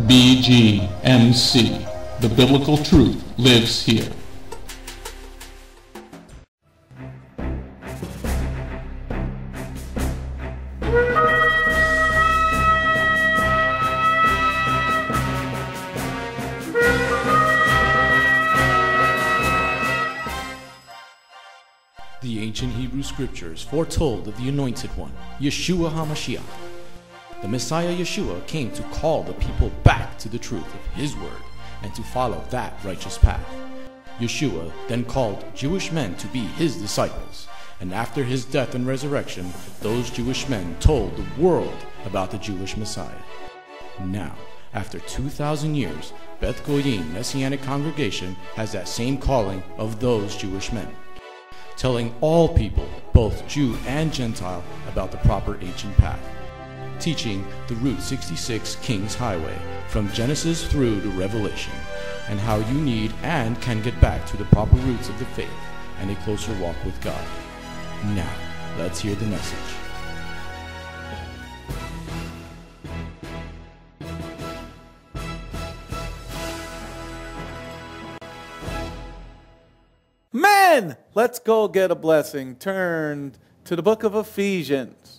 Bgmc. The biblical truth lives here. The ancient Hebrew scriptures foretold of the Anointed One, Yeshua HaMashiach. The Messiah Yeshua came to call the people back to the truth of His word and to follow that righteous path. Yeshua then called Jewish men to be His disciples, and after His death and resurrection, those Jewish men told the world about the Jewish Messiah. Now, after 2,000 years, Beth Goyim Messianic congregation has that same calling of those Jewish men, telling all people, both Jew and Gentile, about the proper ancient path, teaching the Route 66 King's Highway from Genesis through to Revelation, and how you need and can get back to the proper roots of the faith and a closer walk with God. Now, let's hear the message. Men, let's go get a blessing. Turn to the book of Ephesians.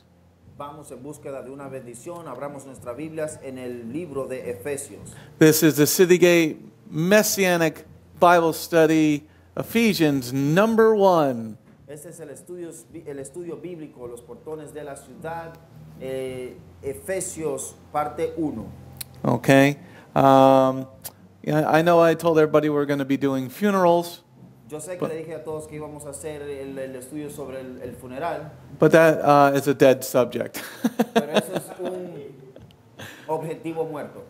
Vamos en búsqueda de una bendición. Abramos nuestras Biblias en el libro de Efesios. This is the Citygate Messianic Bible Study, Ephesians number 1. Este es el estudio bíblico, los portones de la ciudad, Efesios parte 1. Okay. Yeah, I know I told everybody we're going to be doing funerals. Yo sé que le dije a todos que íbamos a hacer el estudio sobre el funeral. But that is a dead subject. Pero eso es un objetivo muerto.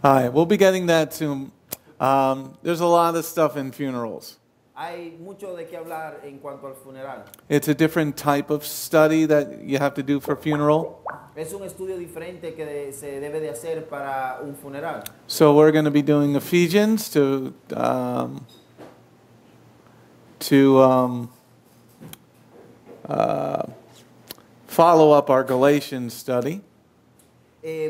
All right, we'll be getting that soon. There's a lot of stuff in funerals. Hay mucho de qué hablar en cuanto al funeral. It's a different type of study that you have to do for funeral. Es un estudio diferente que se debe de hacer para un funeral. So we're going to be doing Ephesians to follow up our Galatians study.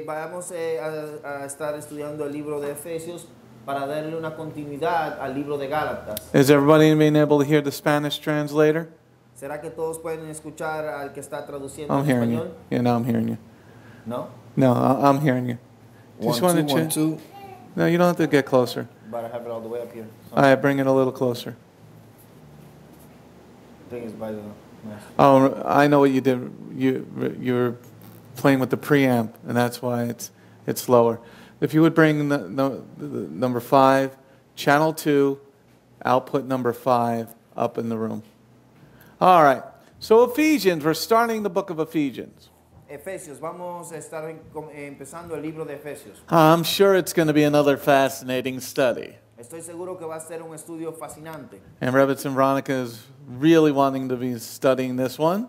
Vamos a estar estudiando el libro de Efesios para darle una continuidad al libro de Gálatas. Is everybody being able to hear the Spanish translator? ¿Será que todos pueden escuchar al que está traduciendo I'm en hearing español? you. Yeah, no, I'm hearing you. No? No, I'm hearing you. Just wanted to 1, 2, 1, 2. No, you don't have to get closer. But I have it all the way up here. So All right, bring it a little closer. I think it's by the Oh, I know what you did. You're playing with the preamp, and that's why it's lower. If you would bring the number 5, channel 2, output number 5 up in the room. All right. So Ephesians, we're starting the book of Ephesians. Efesios, vamos a estar empezando el libro de Efesios. I'm sure it's going to be another fascinating study. Estoy seguro que va a ser un estudio fascinante. And Rebitz and Veronica is really wanting to be studying this one.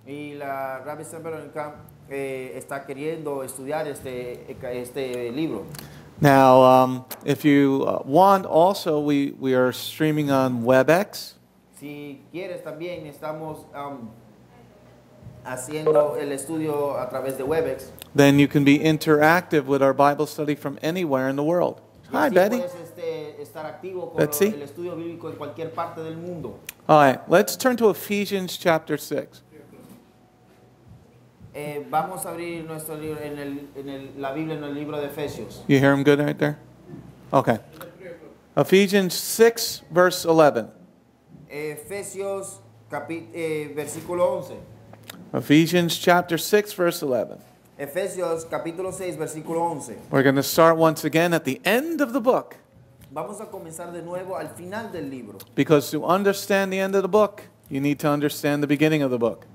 Y la Rabbi Veronica está queriendo estudiar este libro. Now, if you want, also we are streaming on WebEx. Si quieres también estamos haciendo el estudio a través de WebEx. Then you can be interactive with our Bible study from anywhere in the world. Hi, Betty. Puedes estar activo con Betsy. el estudio bíblico en cualquier parte del mundo. All right, let's turn to Ephesians chapter 6. Vamos a abrir nuestro libro la Biblia en el libro de Efesios. You hear him good right there? Okay. Ephesians 6, verse 11. Efesios versículo 11. Ephesians chapter 6, verse 11. Efesios capítulo 6 versículo 11. We're going to start once again at the end of the book. Vamos a comenzar de nuevo al final del libro. Because to understand the end of the book, you need to understand the beginning of the book.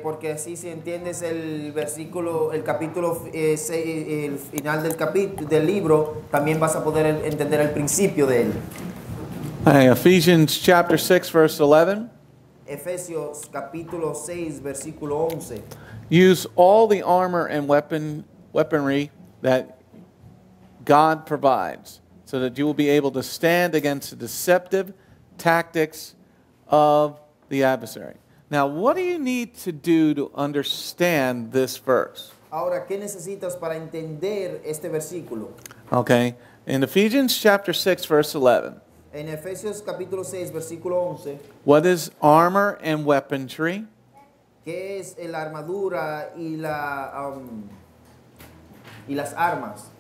Porque así si entiendes el versículo, el capítulo, el final del libro, también vas a poder entender el principio de él. Ephesians chapter 6, verse 11. Efesios capítulo 6 versículo 11. Use all the armor and weaponry that God provides, so that you will be able to stand against the deceptive tactics of the adversary. Now, what do you need to do to understand this verse? Ahora, ¿qué necesitas para entender este versículo? Okay. In Ephesians chapter 6, verse 11, En Efesios capítulo 6, versículo 11, what is armor and weaponry? ¿qué es la armadura y las armas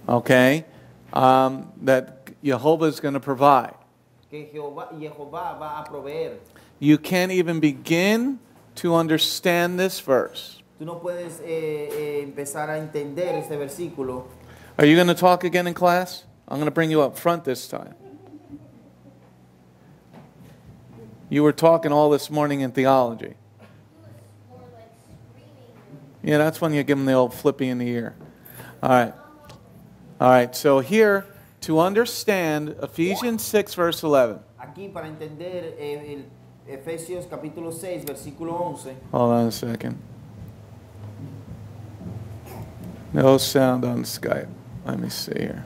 Okay. That Jehovah is going to provide. que Jehová va a proveer? You can't even begin to understand this verse. Tú no puedes empezar a entender este versículo. Are you going to talk again in class? I'm going to bring you up front this time. You were talking all this morning in theology. Yeah, that's when you give them the old flippy in the ear. All right. All right, so here, to understand Ephesians 6, verse 11. Aquí para entender el Efesios capítulo 6, versículo 11. Hold on a second. No sound on Skype. Let me see here.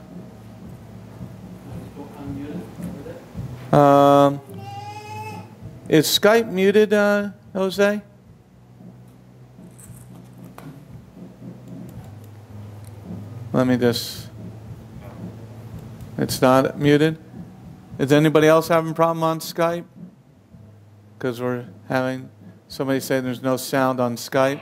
Is Skype muted, Jose? Let me just... It's not muted? Is anybody else having a problem on Skype? Because we're having... Somebody say there's no sound on Skype.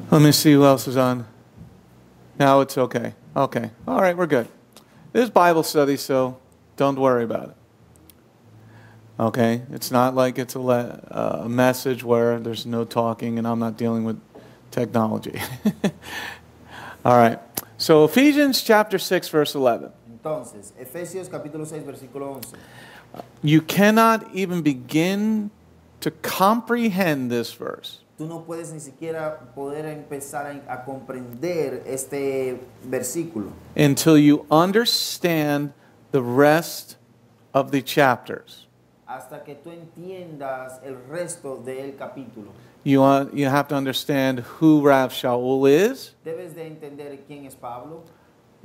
Let me see who else is on. Now it's okay. Okay. All right, we're good. This is Bible study, so don't worry about it. Okay? It's not like it's a message where there's no talking and I'm not dealing with technology. All right. So Ephesians chapter 6, verse 11. Entonces, Efesios capítulo 6, versículo 11. You cannot even begin to comprehend this verse Tú no puedes ni siquiera poder empezar a comprender este versículo until you understand the rest of the chapters. hasta que tú entiendas el resto del capítulo. You have to understand who Rav Shaul is, Debes de entender quién es Pablo,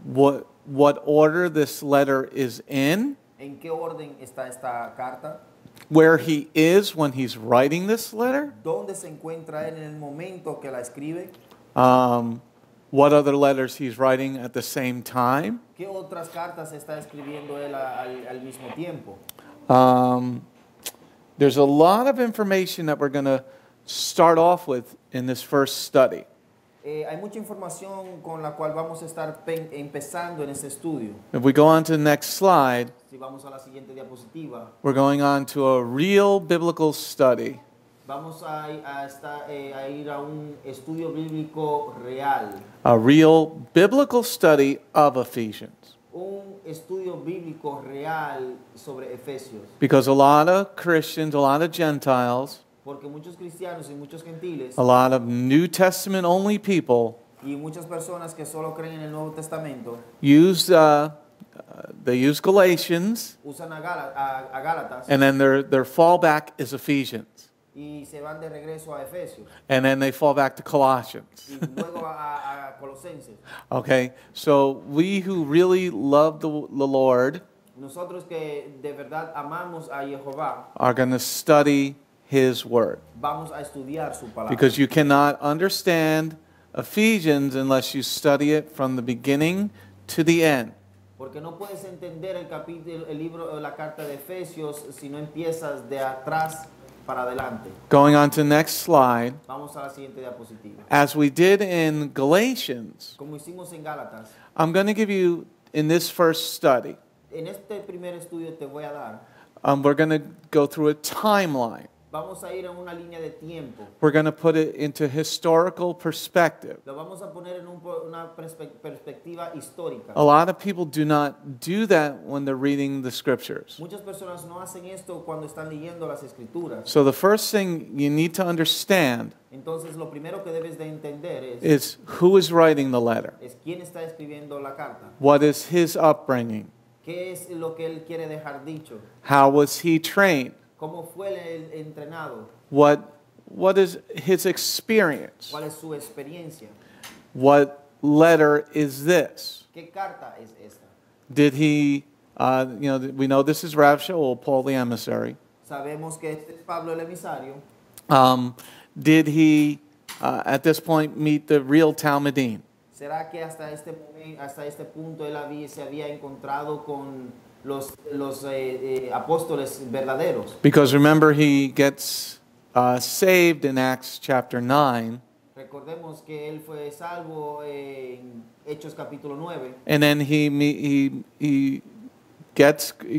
what order this letter is in, en qué orden está esta carta, where he is when he's writing this letter, dónde se encuentra él en el momento que la escribe, what other letters he's writing at the same time. qué otras cartas está escribiendo él al mismo tiempo. There's a lot of information that we're going to start off with in this first study. Hay mucha información con la cual vamos a estar empezando en este estudio. If we go on to the next slide, Si vamos a la siguiente diapositiva, we're going on to a real biblical study vamos a ir a un estudio bíblico real, a real biblical study of Ephesians. un estudio bíblico real sobre Efesios. Because a lot of Christians, a lot of Gentiles, Porque muchos cristianos y muchos gentiles a lot of New Testament only people y muchas personas que solo creen en el Nuevo Testamento they use Galatians, usan a Gálatas and then their fallback is Ephesians, y se van de regreso a Efesios and then they fall back to Colossians. y luego a Colosenses. Okay, so we who really love the Lord Nosotros que de verdad amamos a Jehová are going to study His Word. vamos a estudiar su palabra. Because you cannot understand Ephesians unless you study it from the beginning to the end. Porque no puedes entender el capítulo, el libro, la carta de Efesios si no empiezas de atrás para adelante. Going on to the next slide. Vamos a la siguiente diapositiva. As we did in Galatians, Como hicimos en Gálatas, I'm going to give you, in this first study, en este primer estudio te voy a dar, we're going to go through a timeline. vamos a ir a una línea de tiempo. We're going to put it into historical perspective. Lo vamos a poner en una perspectiva histórica. A lot of people do not do that when they're reading the scriptures. Muchas personas no hacen esto cuando están leyendo las escrituras. So the first thing you need to understand Entonces lo primero que debes de entender is who is writing the letter. es quién está escribiendo la carta. What is his upbringing? ¿Qué es lo que él quiere dejar dicho? How was he trained? ¿Cómo fue el entrenado? What is his experience? ¿Cuál es su experiencia? What letter is this? ¿Qué carta es esta? Did he, we know this is Rav Shaul, Paul the emissary. Sabemos que este es Pablo el emisario. Did he, at this point, meet the real Talmudim? ¿Será que hasta este momento, hasta este punto él se había encontrado con los apóstoles verdaderos? Because remember, he gets saved in Acts chapter 9, Recordemos que él fue salvo en Hechos capítulo 9. and then he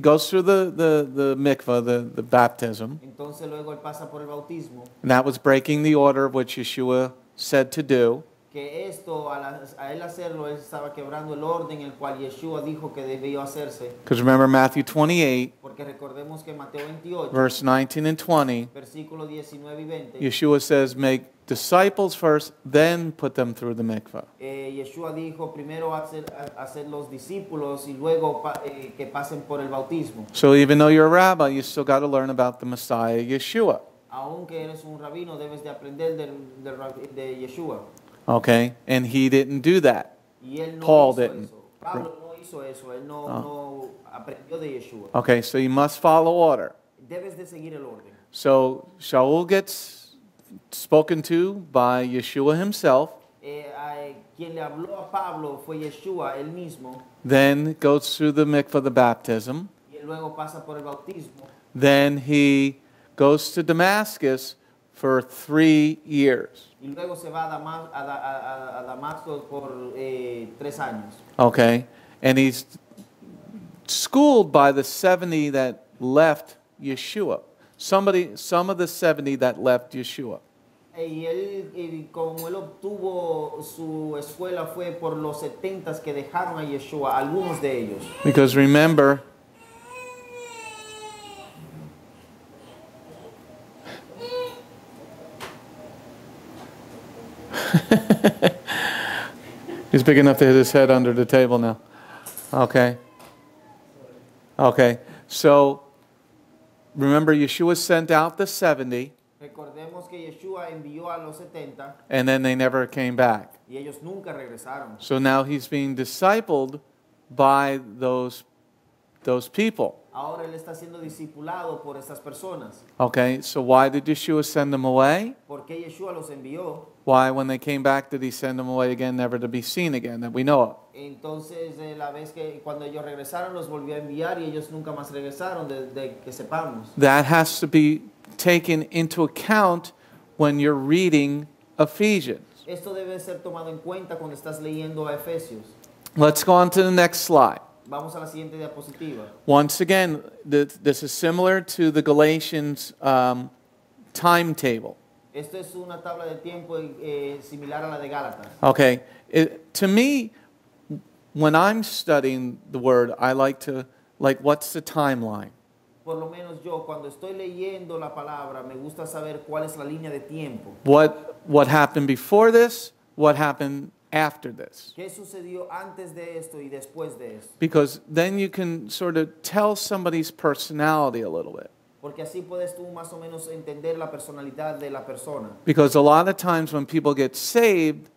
goes through the mikvah, the baptism, Entonces luego él pasa por el bautismo. and that was breaking the order which Yeshua said to do. Que esto, a él hacerlo, él estaba quebrando el orden el cual Yeshua dijo que debió hacerse. Because remember Matthew 28, Porque recordemos que Mateo 28, verse 19 and 20, versículos 19 y 20, Yeshua says, make disciples first, then put them through the mikvah. Yeshua dijo primero hacer los discípulos y luego que pasen por el bautismo. So even though you're a rabbi, you still got to learn about the Messiah, Yeshua. Aunque eres un rabino, debes de aprender de Yeshua. Okay? And he didn't do that. Y él no Paul hizo didn't. eso. Pablo no hizo eso. Él no aprendió de Yeshua. Okay, so you must follow order. Debes de seguir el orden. So Shaul gets spoken to by Yeshua himself, Quien le habló a Pablo fue Yeshua, él mismo. then goes through the mikvah, the baptism. Y él luego pasa por el bautismo. Then he goes to Damascus for 3 years. Y luego se va a Damasco por 3 años. Okay? And he's schooled by the 70 that left Yeshua. Some of the 70 that left Yeshua. Y él, como él obtuvo su escuela fue por los 70 que dejaron a Yeshua, algunos de ellos. Because remember, he's big enough to hit his head under the table now. Okay. Okay. So, remember, Yeshua sent out the 70, Recordemos que Yeshua envió a los 70 and then they never came back. y ellos nunca regresaron. So now he's being discipled by those people. Ahora él está siendo discipulado por estas personas. Okay, so why did Yeshua send them away? ¿Por qué Yeshua los envió? Why, when they came back, did he send them away again, never to be seen again, that we know of? Entonces, la vez que cuando ellos regresaron, los volvió a enviar y ellos nunca más regresaron, de que sepamos. That has to be taken into account when you're reading Ephesians. Esto debe ser tomado en cuenta cuando estás leyendo a Efesios. Let's go on to the next slide. Vamos a la siguiente diapositiva. Once again, this is similar to the Galatians timetable. Esto es una tabla de tiempo similar a la de Gálatas. Okay, to me, when I'm studying the Word, I like, what's the timeline? Por lo menos yo, cuando estoy leyendo la palabra, me gusta saber cuál es la línea de tiempo. What happened before this? What happened after this? ¿Qué sucedió antes de esto y después de esto? Because then you can sort of tell somebody's personality a little bit. Porque así puedes tú más o menos entender la personalidad de la persona. Because a lot of times when people get saved,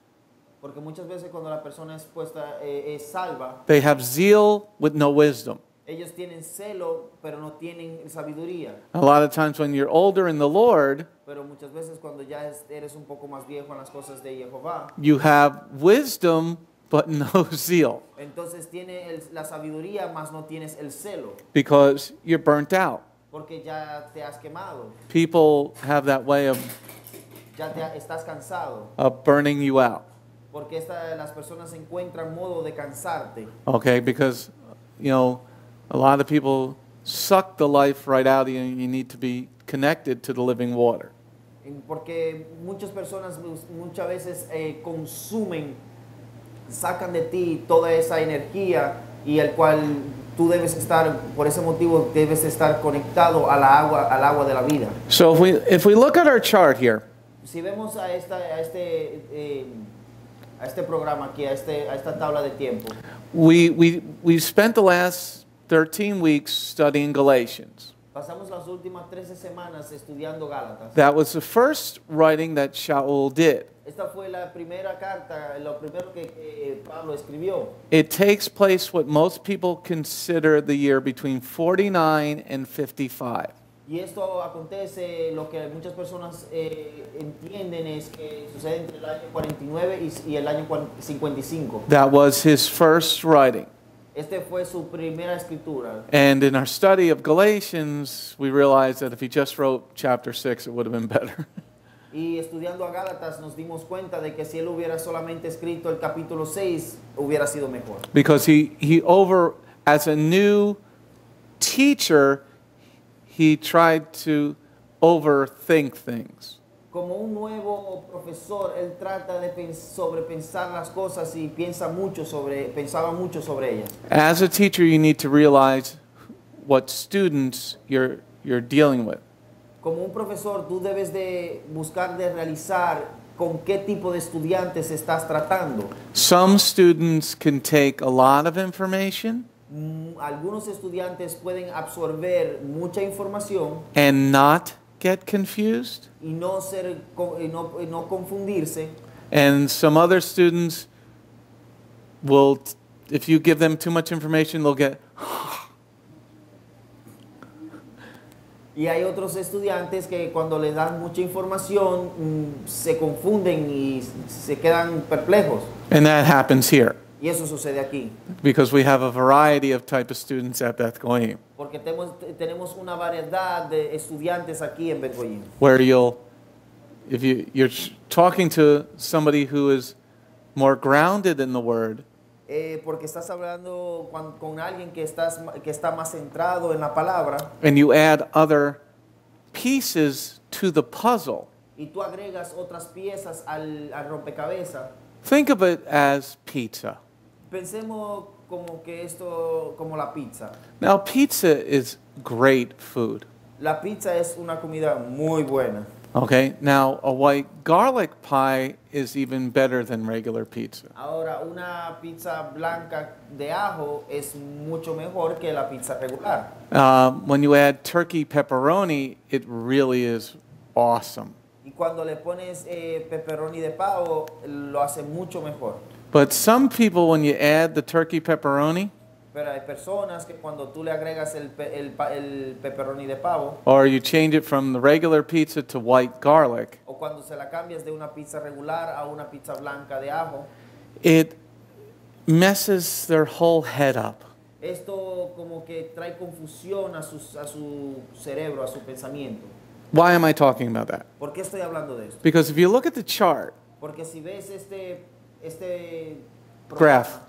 Porque muchas veces cuando la persona es puesta, es salva, they have zeal with no wisdom. ellos tienen celo, pero no tienen sabiduría. A lot of times when you're older in the Lord, Pero muchas veces cuando ya eres un poco más viejo en las cosas de Jehová, you have wisdom but no zeal entonces tiene la sabiduría, mas no tienes el celo, because you're burnt out. porque ya te has quemado, People have that way of estás cansado, burning you out. porque las personas encuentran modo de cansarte, Okay, because, a lot of people suck the life right out of you and you need to be connected to the living water. porque muchas personas muchas veces consumen, sacan de ti toda esa energía y el cual tú debes estar, por ese motivo debes estar conectado al agua de la vida. So if we look at our chart here, Si vemos a este programa aquí, a esta tabla de tiempo, we've spent the last 13 weeks studying Galatians. pasamos las últimas 13 semanas estudiando Gálatas. That was the first writing that Shaul did. Esta fue la primera carta, lo primero que Pablo escribió. It takes place what most people consider the year between 49 and 55. Y esto acontece, lo que muchas personas entienden es que sucede entre el año 49 y el año 55. That was his first writing. Este fue su primera escritura. And in our study of Galatians, we realized that if he just wrote chapter 6, it would have been better. Y estudiando a Gálatas nos dimos cuenta de que si él hubiera solamente escrito el capítulo 6, hubiera sido mejor. Because as a new teacher, he tried to overthink things. Como un nuevo profesor, él trata de sobrepensar las cosas y pensaba mucho sobre ellas. As a teacher, you need to realize what students you're dealing with. Como un profesor, tú debes de buscar de realizar con qué tipo de estudiantes estás tratando. Some students can take a lot of information Algunos estudiantes pueden absorber mucha información and not get confused. y no confundirse. And some other students will, if you give them too much information, they'll get, Y hay otros estudiantes que cuando les dan mucha información se confunden y se quedan perplejos. and that happens here. Y eso sucede aquí. Because we have a variety of type of students at Beth Goyim, Porque tenemos una variedad de estudiantes aquí en Bgmc. where if you're talking to somebody who is more grounded in the Word, Porque estás hablando con alguien que está más centrado en la palabra and you add other pieces to the puzzle, y tú agregas otras piezas al rompecabezas. think of it as pizza. Pensemos como que esto, como la pizza. Now, pizza is great food. La pizza es una comida muy buena. Okay, now a white garlic pie is even better than regular pizza. Ahora, una pizza blanca de ajo es mucho mejor que la pizza regular. When you add turkey pepperoni, it really is awesome. Y cuando le pones pepperoni de pavo, lo hace mucho mejor. But some people, when you add the turkey pepperoni, Pero hay personas que cuando tú le agregas el pepperoni de pavo, or you change it from the regular pizza to white garlic, o cuando se la cambias de una pizza regular a una pizza blanca de ajo, it messes their whole head up. esto como que trae confusión a su cerebro, a su pensamiento. Why am I talking about that? ¿Por qué estoy hablando de esto? Because if you look at the chart, Porque si ves este graph,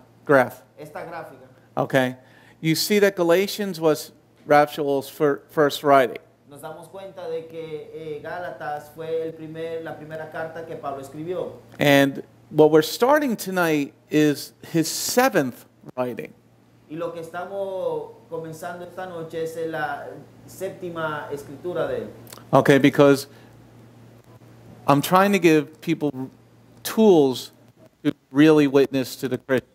esta gráfica, okay, you see that Galatians was Raphael's first writing. nos damos cuenta de que Gálatas fue la primera carta que Pablo escribió. And what we're starting tonight is his seventh writing. Y lo que estamos comenzando esta noche es la séptima escritura de él. Okay, because I'm trying to give people tools to really witness to the Christians.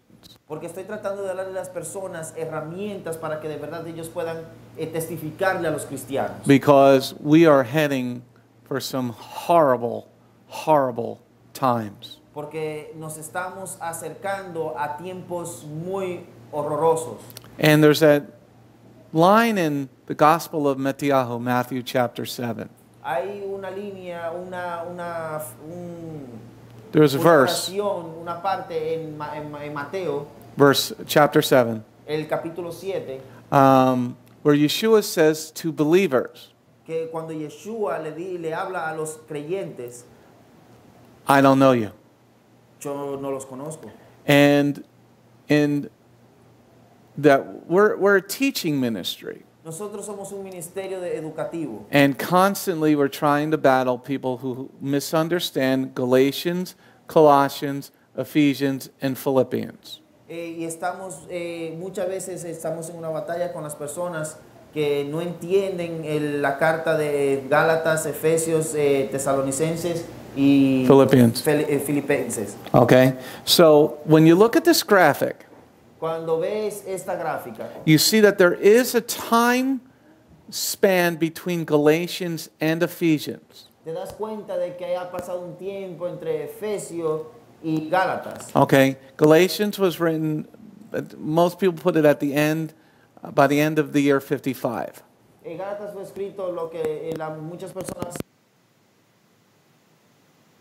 Porque estoy tratando de darle a las personas herramientas para que de verdad ellos puedan testificarle a los cristianos. Because we are heading for some horrible, horrible times. Porque nos estamos acercando a tiempos muy horrorosos. And there's that line in the Gospel of Matthew chapter 7. Hay una línea, There's a una verse, oración, una parte en Mateo, chapter 7, el capítulo 7, where Yeshua says to believers, que cuando Yeshua le habla a los creyentes, I don't know you. yo no los conozco. And in that we're a teaching ministry. Nosotros somos un ministerio educativo. And constantly we're trying to battle people who misunderstand Galatians, Colossians, Ephesians, and Philippians. Y muchas veces estamos en una batalla con las personas que no entienden la carta de Gálatas, Efesios, Tesalonicenses y Filipenses. Okay? So when you look at this graphic, Cuando ves esta gráfica, you see that there is a time span between Galatians and Ephesians. te das cuenta de que ha pasado un tiempo entre Efesios y Gálatas. Okay? Galatians was written, most people put it at the end, by the end of the year 55. Gálatas fue escrito lo que muchas personas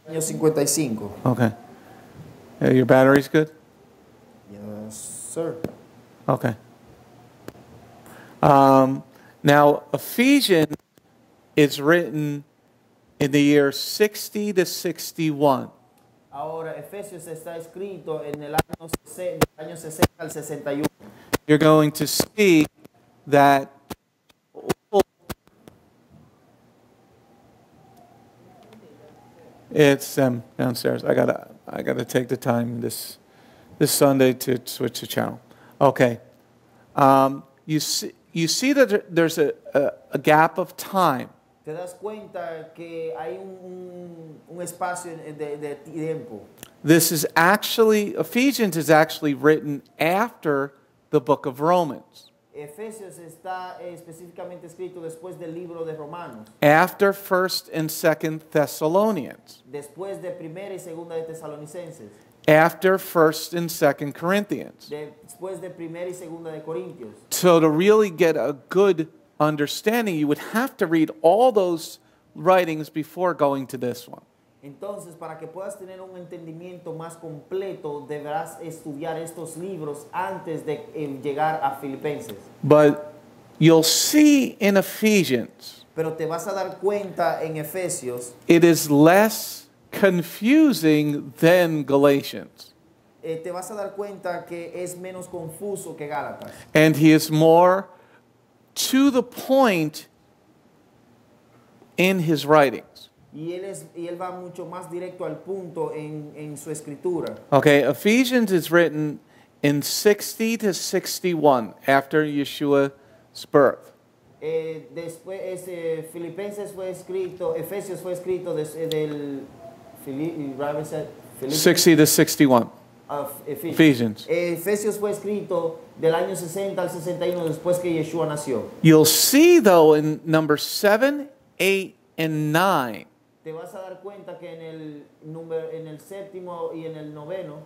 año 55. Okay. Yeah, your battery's good? Yes, sir. Okay. Now, Ephesians is written in the year 60 to 61. Ahora, Efesios está escrito en el año 60 al 61. You're going to see that it's downstairs. I gotta take the time this Sunday to switch the channel. Okay. You see that there's a gap of time. Te das cuenta que hay un espacio de tiempo. This is actually, Ephesians is actually written after the book of Romans. Efesios está específicamente escrito después del libro de Romanos. After 1st and 2nd Thessalonians. Después de Primera y Segunda de Tesalonicenses. After 1st and 2nd Corinthians. Después de Primera y Segunda de Corintios. So to really get a good understanding, you would have to read all those writings before going to this one. Entonces, para que puedas tener un entendimiento más completo, deberás estudiar estos libros antes de llegar a Filipenses. But you'll see in Ephesians, pero te vas a dar cuenta en Efesios, it is less confusing than Galatians. Te vas a dar cuenta que es menos confuso que Gálatas. And he is more to the point in his writings. Y él va mucho más directo al punto en su escritura. Okay, Ephesians is written in 60 to 61 after Yeshua's birth. Después Filipenses fue escrito, Efesios fue escrito del 60 to 61. Ephesians. Efesios fue escrito del año 60 al 61 después que Yeshua nació. You'll see though in number 7, 8, and 9. Te vas a dar cuenta que en el séptimo y en el noveno.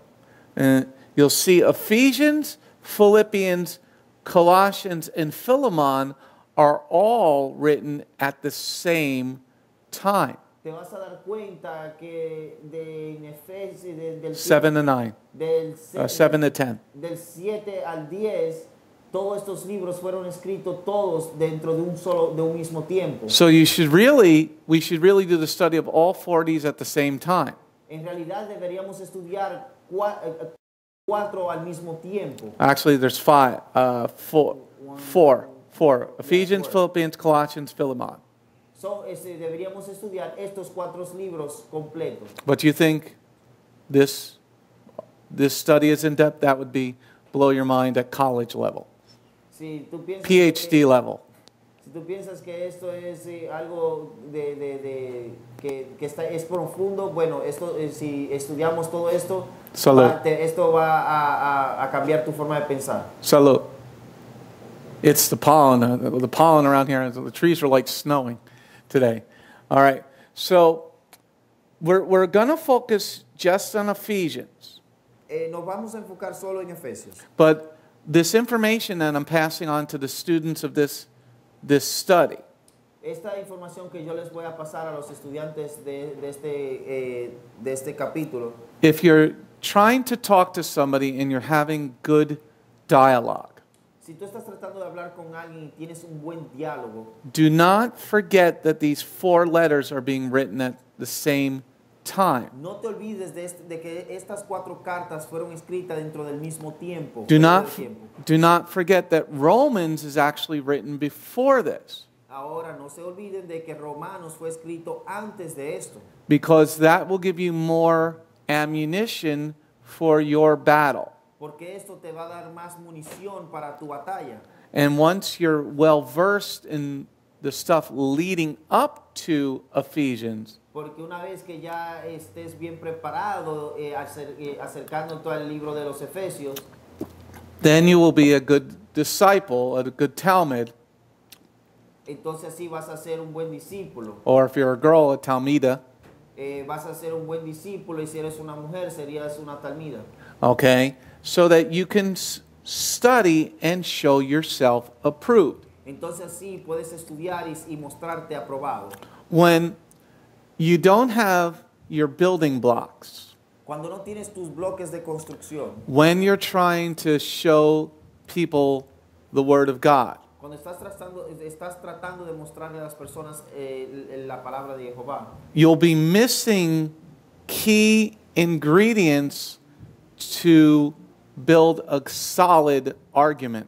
You'll see Ephesians, Philippians, Colossians, and Philemon are all written at the same time. Te vas a dar cuenta que en Efesios del 7 to 9. 7 to 10. Del 7 al 10, todos estos libros fueron escritos todos dentro de un mismo tiempo. So we should really do the study of all 40s at the same time. En realidad deberíamos estudiar cuatro al mismo tiempo. Actually, there's four. Ephesians, Philippians, Colossians, Philemon. So, deberíamos estudiar estos cuatro libros completos. But you think this study is in depth? That would blow your mind at college level. Si tú piensas PhD level. Si tú piensas que esto es algo que es profundo, bueno, si estudiamos todo esto, esto va a cambiar tu forma de pensar. Salud. It's the pollen. The pollen around here, the trees are like snowing today. All right. So we're going to focus just on Ephesians. Nos vamos a enfocar solo en Efesios. But this information that I'm passing on to the students of this study. Esta información que yo les voy a pasar a los estudiantes de este capítulo. If you're trying to talk to somebody and you're having good dialogue, si tú estás tratando de hablar con alguien y tienes un buen diálogo, do not forget that these 4 letters are being written at the same time. No te olvides de que estas 4 cartas fueron escritas dentro del mismo tiempo. Do not forget that Romans is actually written before this. Ahora no se olviden de que Romanos fue escrito antes de esto. Because that will give you more ammunition for your battle. Porque esto te va a dar más munición para tu batalla. And once you're well versed in the stuff leading up to Ephesians, porque una vez que ya estés bien preparado acercándote al libro de los Efesios, then you will be a good disciple, a good Talmud. Entonces sí vas a ser un buen discípulo. Or if you're a girl, a Talmida. Vas a ser un buen discípulo, y si eres una mujer serías una talmida. Okay, so that you can study and show yourself approved. Entonces así puedes estudiar y mostrarte aprobado. When you don't have your building blocks, Cuando no tienes tus bloques de construcción, when you're trying to show people the Word of God, cuando estás tratando de mostrarle a las personas la palabra de Jehová, you'll be missing key ingredients to build a solid argument.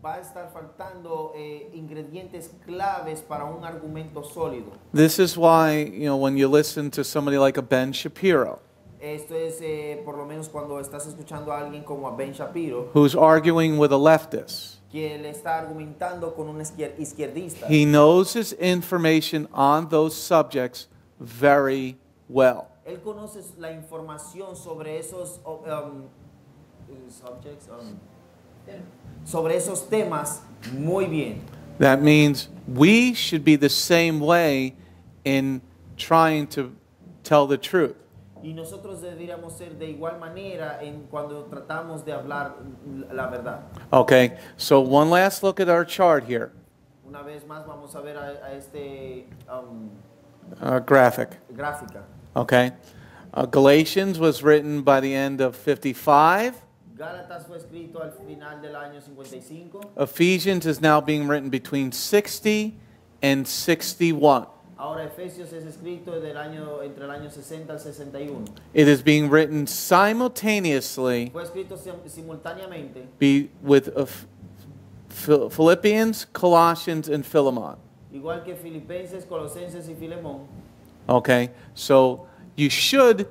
va a estar faltando ingredientes claves para un argumento sólido. This is why, when you listen to somebody like a Ben Shapiro, Esto es por lo menos cuando estás escuchando a alguien como a Ben Shapiro, who's arguing with a leftist, que le está argumentando con un izquierdista. he knows his information on those subjects very well. Él conoce la información sobre esos subjects, sobre esos temas muy bien. That means we should be the same way in trying to tell the truth. Y nosotros deberíamos ser de igual manera en cuando tratamos de hablar la verdad. Okay, so one last look at our chart here, Una vez más vamos a ver a este graphic. gráfica. Okay, Galatians was written by the end of 55. Gálatas fue escrito al final del año 55. Ephesians is now being written between 60 and 61. Ahora Efesios es escrito entre el año 60 al 61. It is being written simultaneously Fue escrito simultáneamente with Philippians, Colossians, and Philemon. igual que Filipenses, Colosenses y Filemón. Okay, so you should,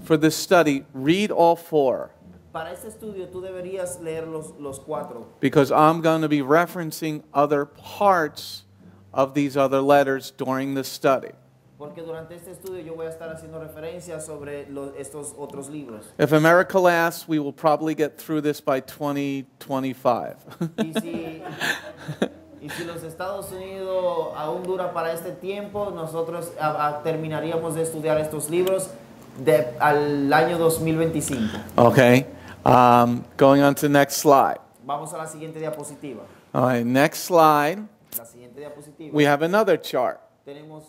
for this study, read all four, Para este estudio tú deberías leer los cuatro, because I'm going to be referencing other parts of these other letters during the study. porque durante este estudio yo voy a estar haciendo referencia sobre estos otros libros. If America lasts, we will probably get through this by 2025. Y si los Estados Unidos aún dura para este tiempo, nosotros terminaríamos de estudiar estos libros al año 2025. Okay, going on to the next slide. Vamos a la siguiente diapositiva. All right, next slide. La siguiente diapositiva. We have another chart. Tenemos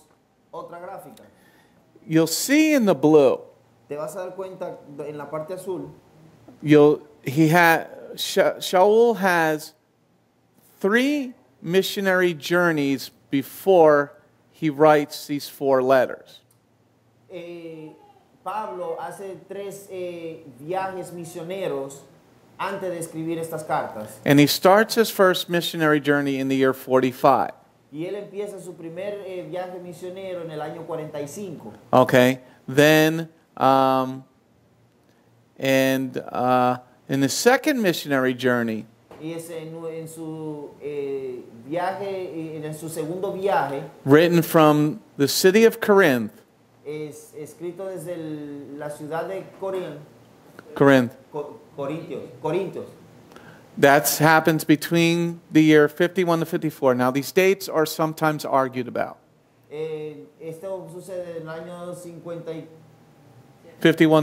otra gráfica. You'll see in the blue, Te vas a dar cuenta en la parte azul. Shaul has 3 missionary journeys before he writes these 4 letters. Pablo hace 3 viajes misioneros antes de escribir estas cartas. And he starts his first missionary journey in the year 45. Y él empieza su primer viaje misionero en el año 45. Okay, then in the second missionary journey, Y es en su viaje, en su segundo viaje, written from the city of Corinth, es escrito desde la ciudad de Corintios. that happens between the year 51 to 54. Now, these dates are sometimes argued about. Esto sucede en el año 51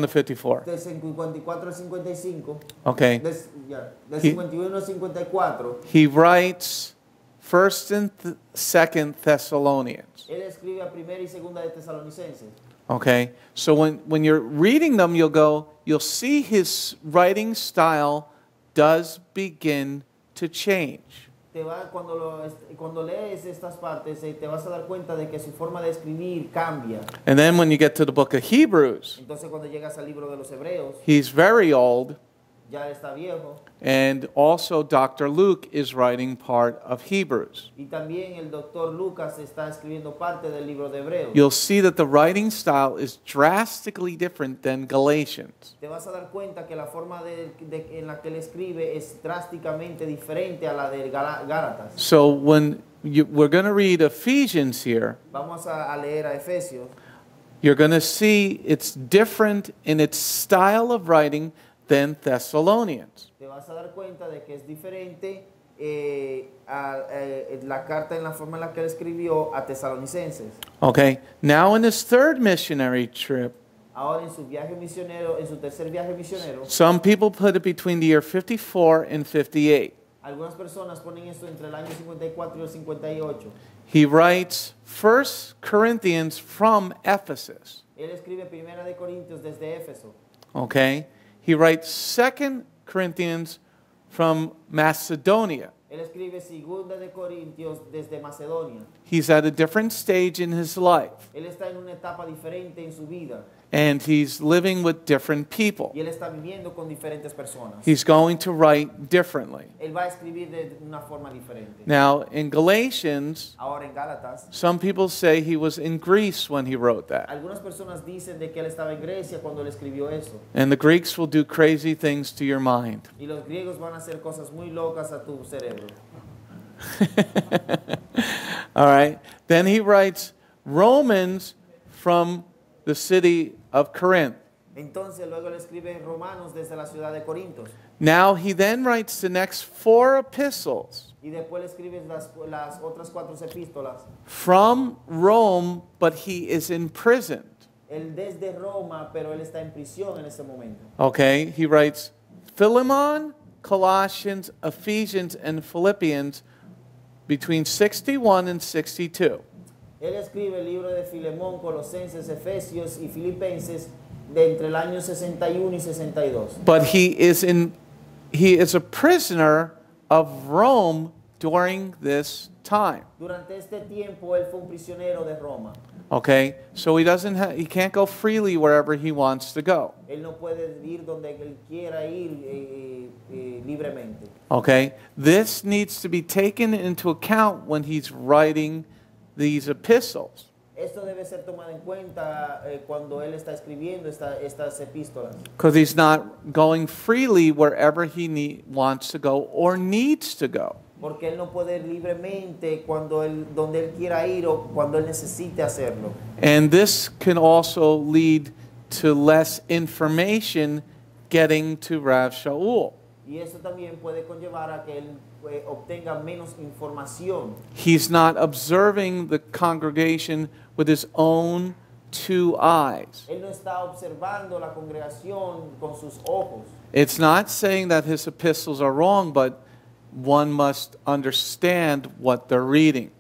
to 54. del 54 al 55. Okay. Del 51 al 54. He writes 1st and 2nd Thessalonians. Él escribe a primera y segunda de Tesalonicenses. Okay. So when you're reading them, you'll see his writing style does begin to change. Cuando lees estas partes, te vas a dar cuenta de que su forma de escribir cambia. And then when you get to the book of Hebrews, Entonces cuando llegas al libro de los Hebreos, he's very old, ya está viejo. and also Dr. Luke is writing part of Hebrews. Y también el doctor Lucas está escribiendo parte del libro de Hebreos. You'll see that the writing style is drastically different than Galatians. Te vas a dar cuenta que la forma en la que él escribe es drásticamente diferente a la de Gálatas. So when we're going to read Ephesians here, Vamos a leer a Efesios. you're going to see it's different in its style of writing than Thessalonians. Te vas a dar cuenta de que es diferente la carta en la forma en la que él escribió a Tesalonicenses. Okay, now in his third missionary trip, Ahora en su viaje misionero, en su tercer viaje misionero, some people put it between the year 54 and 58. Algunas personas ponen esto entre el año 54 y el 58. He writes 1 Corinthians from Ephesus. Él escribe Primera de Corintios desde Éfeso. Okay? He writes 2 Corinthians from Macedonia. Él escribe Segunda de Corintios desde Macedonia. He's at a different stage in his life, Él está en una etapa diferente en su vida and he's living with different people. y él está viviendo con diferentes personas. He's going to write differently. Él va a escribir de una forma diferente. Now, in Galatians, Ahora en Gálatas, some people say he was in Greece when he wrote that. algunas personas dicen de que él estaba en Grecia cuando él escribió eso. And the Greeks will do crazy things to your mind. Y los griegos van a hacer cosas muy locas a tu cerebro. All right. Then he writes Romans from the city of Corinth. Entonces luego él escribe Romanos desde la ciudad de Corintios. Now he then writes the next 4 epistles Y después le escribe las otras 4 epístolas. from Rome, but he is imprisoned. Él desde Roma, pero él está en prisión en ese momento. Okay. He writes Philemon, Colossians, Ephesians, and Philippians between 61 and 62. Él escribe el libro de Filemón, Colosenses, Efesios y Filipenses de entre el año 61 y 62. But he is a prisoner of Rome during this time. Durante este tiempo él fue un prisionero de Roma. Okay? So he can't go freely wherever he wants to go. Él no puede ir donde él quiera ir libremente. Okay? This needs to be taken into account when he's writing these epistles. Esto debe ser tomado en cuenta cuando él está escribiendo estas epístolas. Because he's not going freely wherever he wants to go or needs to go. Porque él no puede ir libremente donde él quiera ir o cuando él necesite hacerlo. And this can also lead to less information getting to Rav Shaul. Y eso también puede conllevar a que él obtenga menos información. He's not observing the congregation with his own 2 eyes. Él no está observando la congregación con sus ojos. It's not saying that his epistles are wrong, but one must understand what they're reading.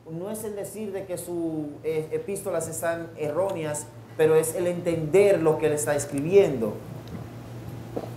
No es el decir de que sus epístolas están erróneas, pero es el entender lo que él está escribiendo.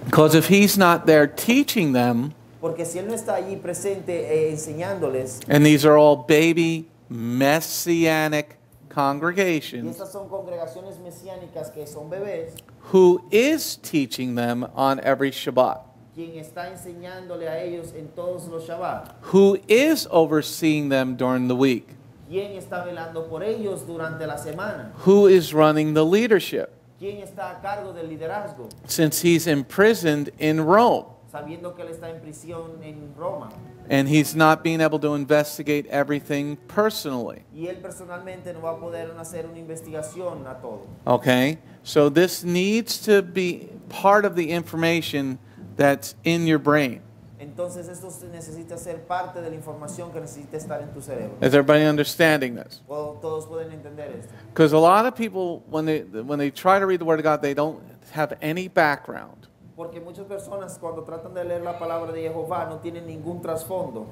Because if he's not there teaching them, Porque si él no está allí presente enseñándoles, and these are all baby Messianic y congregations, estas son congregaciones mesiánicas que son bebés, who is teaching them on every Shabbat? quien está enseñándole a ellos en todos los Shabbat, Who is overseeing them during the week? quien está velando por ellos durante la semana, Who is running the leadership? quien está a cargo del liderazgo, Since he's imprisoned in Rome sabiendo que él está en prisión en Roma. and he's not being able to investigate everything personally. Y él personalmente no va a poder hacer una investigación a todo. Okay? So this needs to be part of the information that's in your brain. Entonces esto necesita ser parte de la información que necesita estar en tu cerebro. Is everybody understanding this? Todos pueden entender esto. Because a lot of people, when they try to read the Word of God, they don't have any background. Porque muchas personas cuando tratan de leer la palabra de Jehová no tienen ningún trasfondo.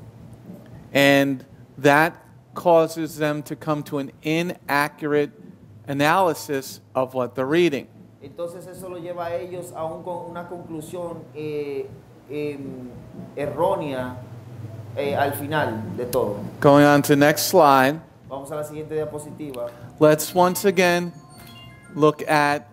And that causes them to come to an inaccurate analysis of what they're reading. Entonces eso lo lleva a ellos a una conclusión errónea al final de todo. Going on to the next slide, Vamos a la siguiente diapositiva. let's once again look at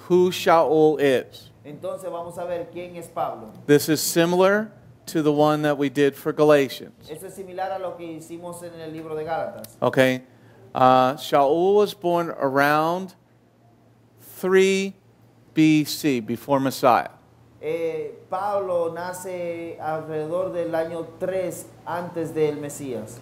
who Shaul is. Entonces vamos a ver quién es Pablo. This is similar to the one that we did for Galatians. Esto es similar a lo que hicimos en el libro de Gálatas. Okay? Shaul was born around 3 BC, before Messiah. Pablo nace alrededor del año 3 antes del Mesías.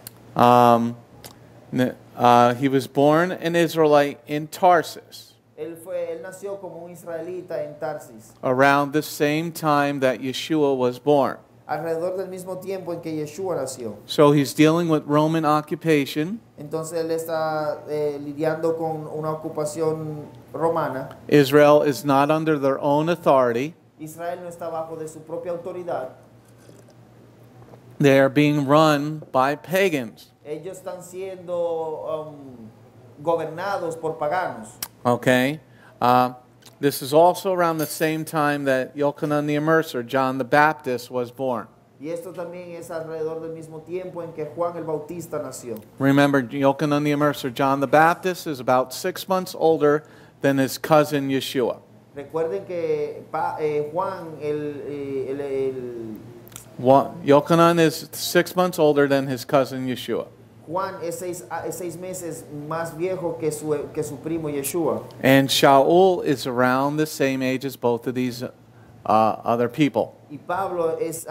He was born an Israelite in Tarsus Él nació como un israelita en Tarsis, around the same time that Yeshua was born. alrededor del mismo tiempo en que Yeshua nació. So he's dealing with Roman occupation. Entonces él está lidiando con una ocupación romana. Israel is not under their own authority. Israel no está bajo de su propia autoridad. They are being run by pagans. Ellos están siendo gobernados por paganos. Okay? This is also around the same time that Yochanan the Immerser, John the Baptist, was born. Y esto también es alrededor del mismo tiempo en que Juan el Bautista nació. Remember, Yochanan the Immerser, John the Baptist, is about 6 months older than his cousin Yeshua. Recuerden que Juan Yochanan is 6 months older than his cousin Yeshua. Juan es seis meses más viejo que su primo Yeshua. And Shaul is around the same age as both of these other people. Y Pablo es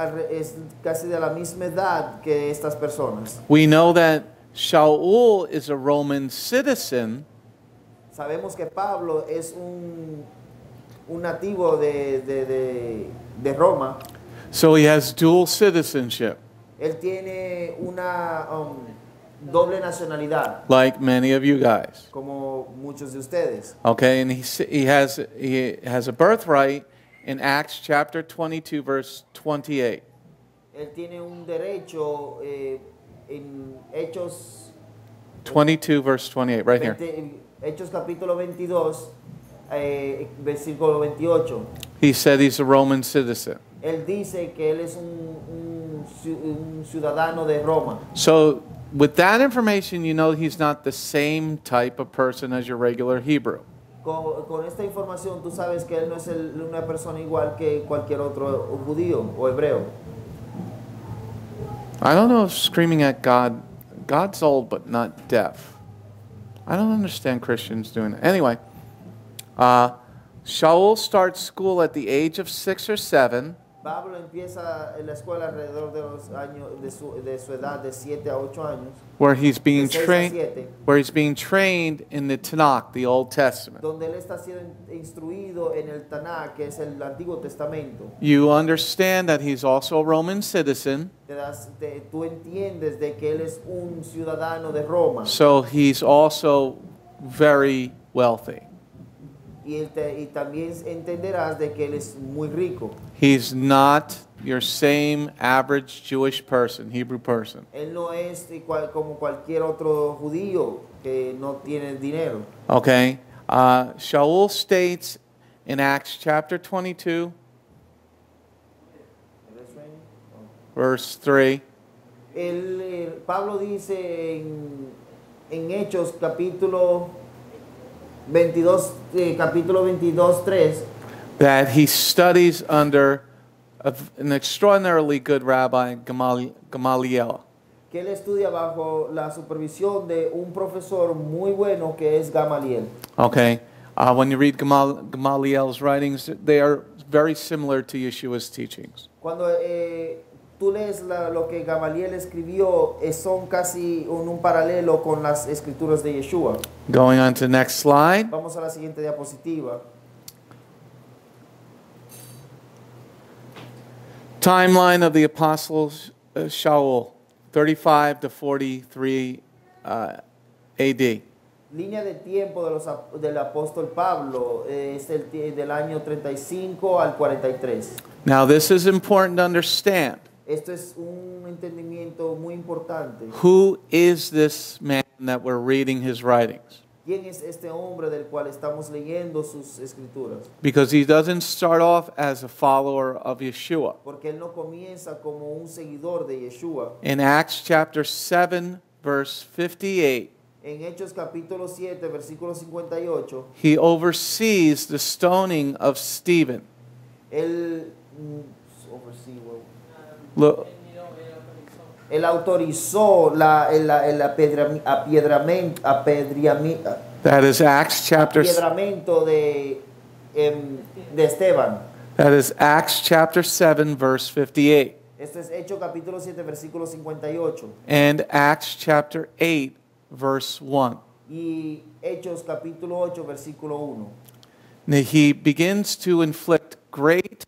casi de la misma edad que estas personas. We know that Shaul is a Roman citizen. Sabemos que Pablo es un nativo de Roma. So he has dual citizenship, Él tiene una doble nacionalidad, like many of you guys. como muchos de ustedes. Okay, and he has a birthright in Acts chapter 22, verse 28. Él tiene un derecho en Hechos 22, verse 28, right here. Hechos capítulo 22, versículo 28. He said he's a Roman citizen. Él dice que él es un ciudadano de Roma. So, with that information, you know he's not the same type of person as your regular Hebrew. Con esta información tú sabes que él no es una persona igual que cualquier otro judío o hebreo. I don't know if screaming at God's old but not deaf. I don't understand Christians doing it. Anyway, Shaul starts school at the age of 6 or 7. Pablo empieza en la escuela alrededor de los años de su edad de 7 a 8 años. Where he's being De 6 a trained, 7, where he's being trained in the Tanakh, the Old Testament. donde él está siendo instruido en el Tanakh, que es el Antiguo Testamento. You understand that he's also a Roman citizen, Tú entiendes de que él es un ciudadano de Roma so he's also very wealthy. y también entenderás de que él es muy rico. He's not your same average Jewish person, Hebrew person. Él no es como cualquier otro judío que no tiene dinero. Okay? Shaul states in Acts chapter 22, verse 3, Pablo dice en Hechos capítulo 22, 3, that he studies under an extraordinarily good rabbi, Gamaliel. que él estudia bajo la supervisión de un profesor muy bueno que es Gamaliel. Okay? When you read Gamaliel's writings, they are very similar to Yeshua's teachings. Cuando tú lees lo que Gamaliel escribió, son casi un paralelo con las escrituras de Yeshua. Going on to the next slide. Vamos a la siguiente diapositiva. Timeline of the apostles Shaul, 35 to 43 AD. Línea de tiempo del apóstol Pablo es del año 35 al 43. Now this is important to understand. Esto es un entendimiento muy importante. Who is this man that we're reading his writings? ¿Quién es este hombre del cual estamos leyendo sus escrituras? Because he doesn't start off as a follower of Yeshua. Porque él no comienza como un seguidor de Yeshua. In Acts chapter 7, verse 58, En Hechos capítulo 7, versículo 58, he oversees the stoning of Stephen. él Look, él autorizó el that is Acts chapter apedreamiento de Esteban. that is Acts chapter 7, verse 58, Esto es Hechos capítulo 7, versículo 58. and Acts chapter 8, verse 1. Y Hechos capítulo 8, versículo 1. Now, he begins to inflict great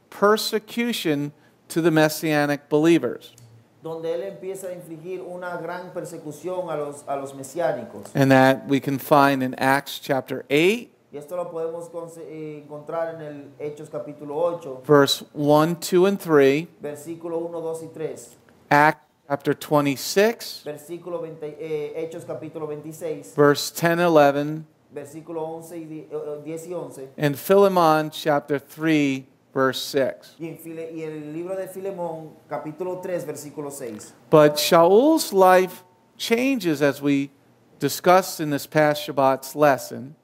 persecution to the Messianic believers. Donde él empieza a infligir una gran persecución a los mesiánicos. And that we can find in Acts chapter 8, Y esto lo podemos encontrar en el Hechos capítulo 8, verse 1, 2, and 3, versículo 1, 2 y 3. Acts chapter 26, versículo 20, Hechos capítulo 26, verse 10, 11, versículo 11 10 y 11, and Philemon chapter 3, verse 6. y el libro de Filemón capítulo 3, versículo 6. But Shaul's life changes as we discussed in this past Shabbat's lesson.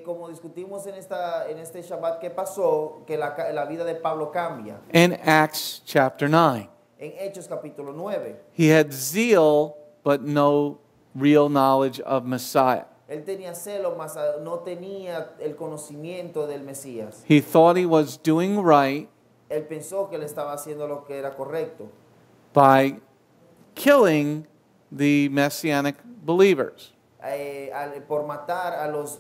Como discutimos en este Shabbat que pasó, que la vida de Pablo cambia. In Acts chapter 9. En Hechos capítulo 9. He had zeal, but no real knowledge of Messiah. Él tenía celo, mas no tenía el conocimiento del Mesías. He thought he was doing right Él pensó que él estaba haciendo lo que era correcto by killing the Messianic believers. Por matar a los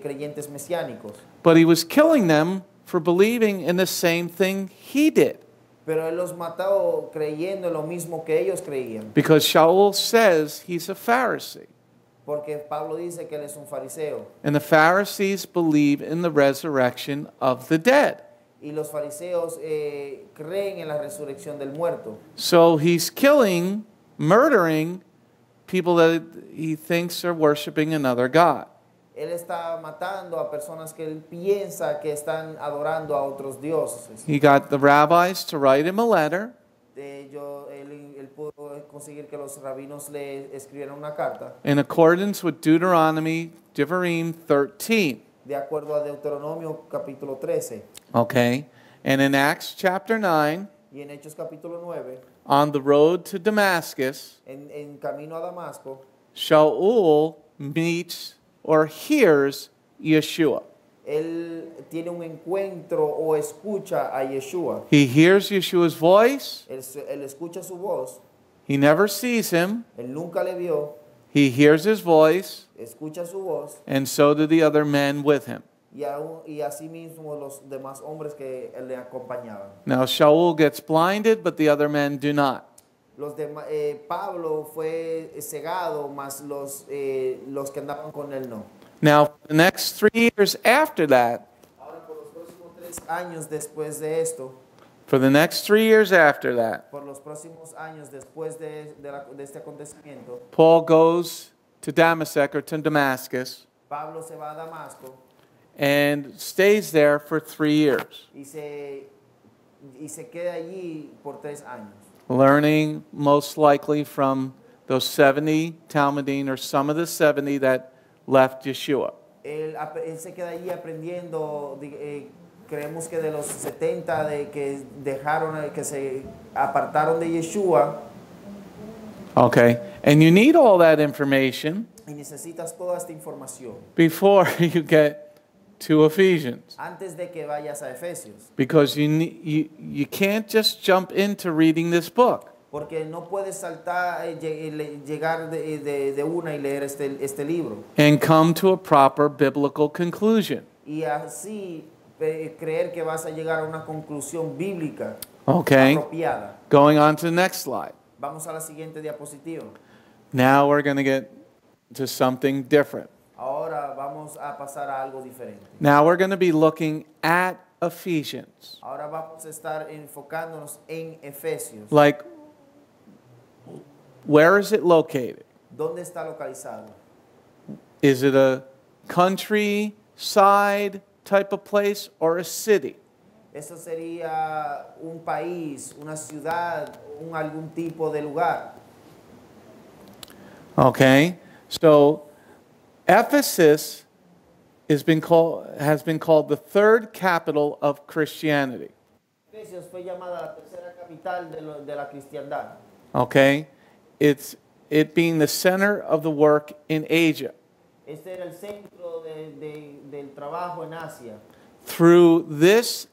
creyentes mesiánicos. But he was killing them for believing in the same thing he did. Pero él los mató creyendo en lo mismo que ellos creían. Because Shaul says he's a Pharisee. Porque Pablo dice que él es un fariseo. And the Pharisees believe in the resurrection of the dead. Y los fariseos creen en la resurrección del muerto. So he's killing, murdering people that he thinks are worshiping another God. Él está matando a personas que él piensa que están adorando a otros dioses. He got the rabbis to write him a letter. Él pudo conseguir que los rabinos le escribieran una carta. In accordance with Deuteronomy, Devarim 13. De acuerdo a Deuteronomio capítulo 13. Okay. And in Acts chapter 9, Y en Hechos capítulo 9, on the road to Damascus, en camino a Damasco, Shaul meets or hears Yeshua. él tiene un encuentro o escucha a Yeshua. He hears Yeshua's voice. Él escucha su voz. He never sees him. Él nunca le vio. He hears his voice, Escucha su voz. and so do the other men with him. Y así mismo los demás hombres que le acompañaban. Now Shaul gets blinded, but the other men do not. Pablo fue cegado, mas los que andaban con él no. Now, the next 3 years after that, Ahora por los próximos 3 años después de esto, for the next 3 years after that, por los próximos años después de este acontecimiento, Paul goes to Damascus or to Damascus Pablo se va a Damasco and stays there for 3 years, y se queda allí por 3 años. learning most likely from those 70 Talmudim or some of the 70 that left Yeshua. Él se queda allí aprendiendo, creemos que de los 70 de que dejaron, que se apartaron de Yeshua. Okay, and you need all that information Y necesitas toda esta información before you get to Ephesians, antes de que vayas a Efesios. because you can't just jump into reading this book. Porque no puedes saltar, llegar de una y leer este libro. And come to a proper biblical conclusion. Y así creer que vas a llegar a una conclusión bíblica Okay, apropiada. going on to the next slide. Vamos a la siguiente diapositiva. Now we're going to get to something different. Ahora vamos a pasar a algo diferente. Now we're going to be looking at Ephesians. Ahora vamos a estar enfocándonos en Efesios. Like, where is it located? ¿Dónde está localizado? Is it a countryside type of place or a city? Eso sería un país, una ciudad, algún tipo de lugar. Okay, so Ephesus has been called the third capital of Christianity. Efesios fue llamada la tercera capital de la cristiandad. Okay, it being the center of the work in Asia. Este era el centro del trabajo en Asia. Through this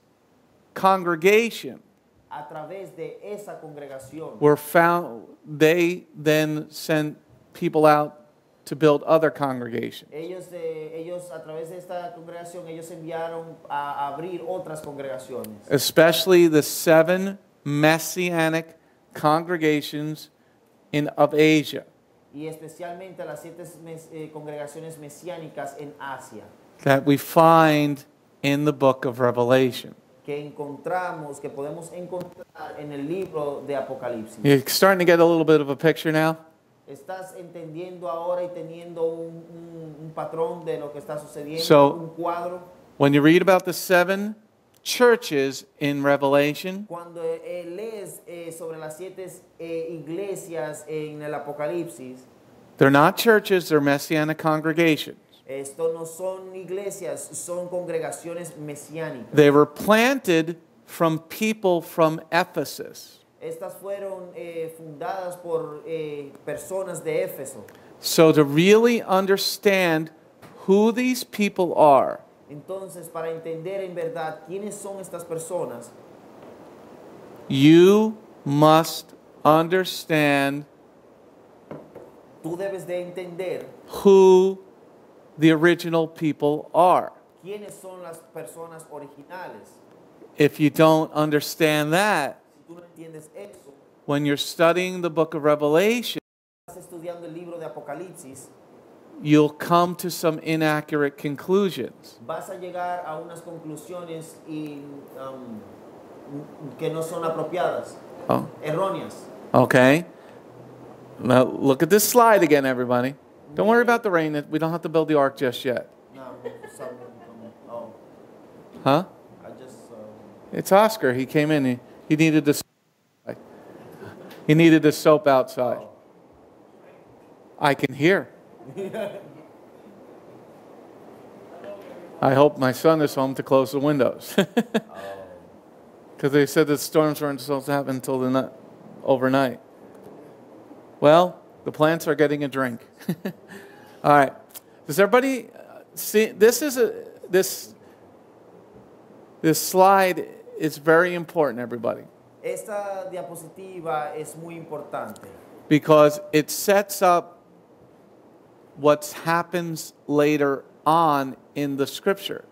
congregation, A través de esa congregación, they then sent people out to build other congregations. ellos a través de esta congregación, ellos enviaron a abrir otras congregaciones. Especially the 7 Messianic congregations of Asia Y especialmente las 7 congregaciones mesiánicas en Asia, that we find in the book of Revelation. que encontramos, que podemos encontrar en el libro de Apocalipsis. You're starting to get a little bit of a picture now? ¿Estás entendiendo ahora y teniendo un patrón de lo que está sucediendo, So, un cuadro? When you read about the 7 churches in Revelation, Cuando lees sobre las 7 iglesias en el Apocalipsis, they're not churches, they're Messianic congregations. esto no son iglesias, son congregaciones mesiánicas. They were planted from people from Ephesus. Estas fueron fundadas por personas de Éfeso. So to really understand who these people are, Entonces, para entender en verdad quiénes son estas personas, you must understand tú debes de entender who the original people are. quiénes son las personas originales. If you don't understand that, Si tú no entiendes eso, when you're studying the book of Revelation, estás estudiando el libro de Apocalipsis, you'll come to some inaccurate conclusions. vas a llegar a unas conclusiones que no son apropiadas, Oh, erróneas. okay. Now look at this slide again, everybody. Don't worry about the rain. We don't have to build the ark just yet. No, oh, Huh? I just It's Oscar. He came in. He needed the he needed the soap outside. I can hear. I hope my son is home to close the windows. Because they said the storms weren't supposed to happen until the overnight. Well, the plants are getting a drink. All right. Does everybody see? This slide is very important, everybody, Esta diapositiva es muy importante because it sets up what happens later on in the scripture.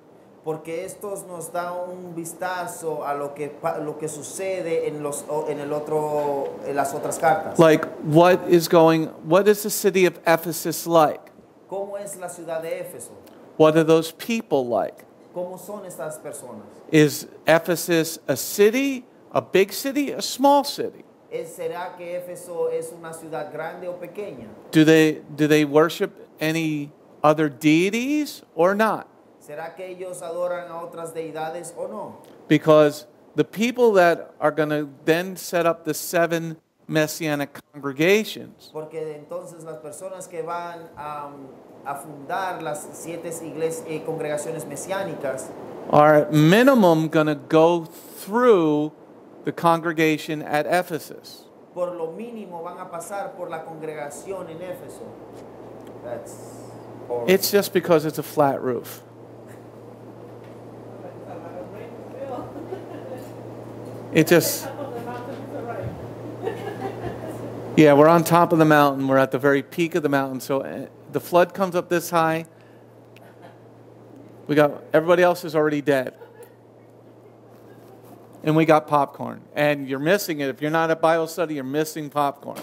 porque estos nos da un vistazo a lo que sucede en las otras cartas. Like what is the city of Ephesus like? ¿Cómo es la ciudad de Éfeso? What are those people like? ¿Cómo son estas personas? Is Ephesus a city, a big city, a small city? ¿Será que Éfeso es una ciudad grande o pequeña? Do they worship any other deities or not? ¿Será que ellos adoran a otras deidades o no? Because the people that are going to then set up the 7 Messianic congregations Porque entonces las personas que van a fundar las 7 congregaciones mesiánicas are at minimum going to go through the congregation at Ephesus. por lo mínimo van a pasar por la congregación en Éfeso. It's just because it's a flat roof. It just, yeah, we're on top of the mountain. We're at the very peak of the mountain. So the flood comes up this high. Everybody else is already dead. And we got popcorn. And you're missing it. If you're not at Bible study, you're missing popcorn.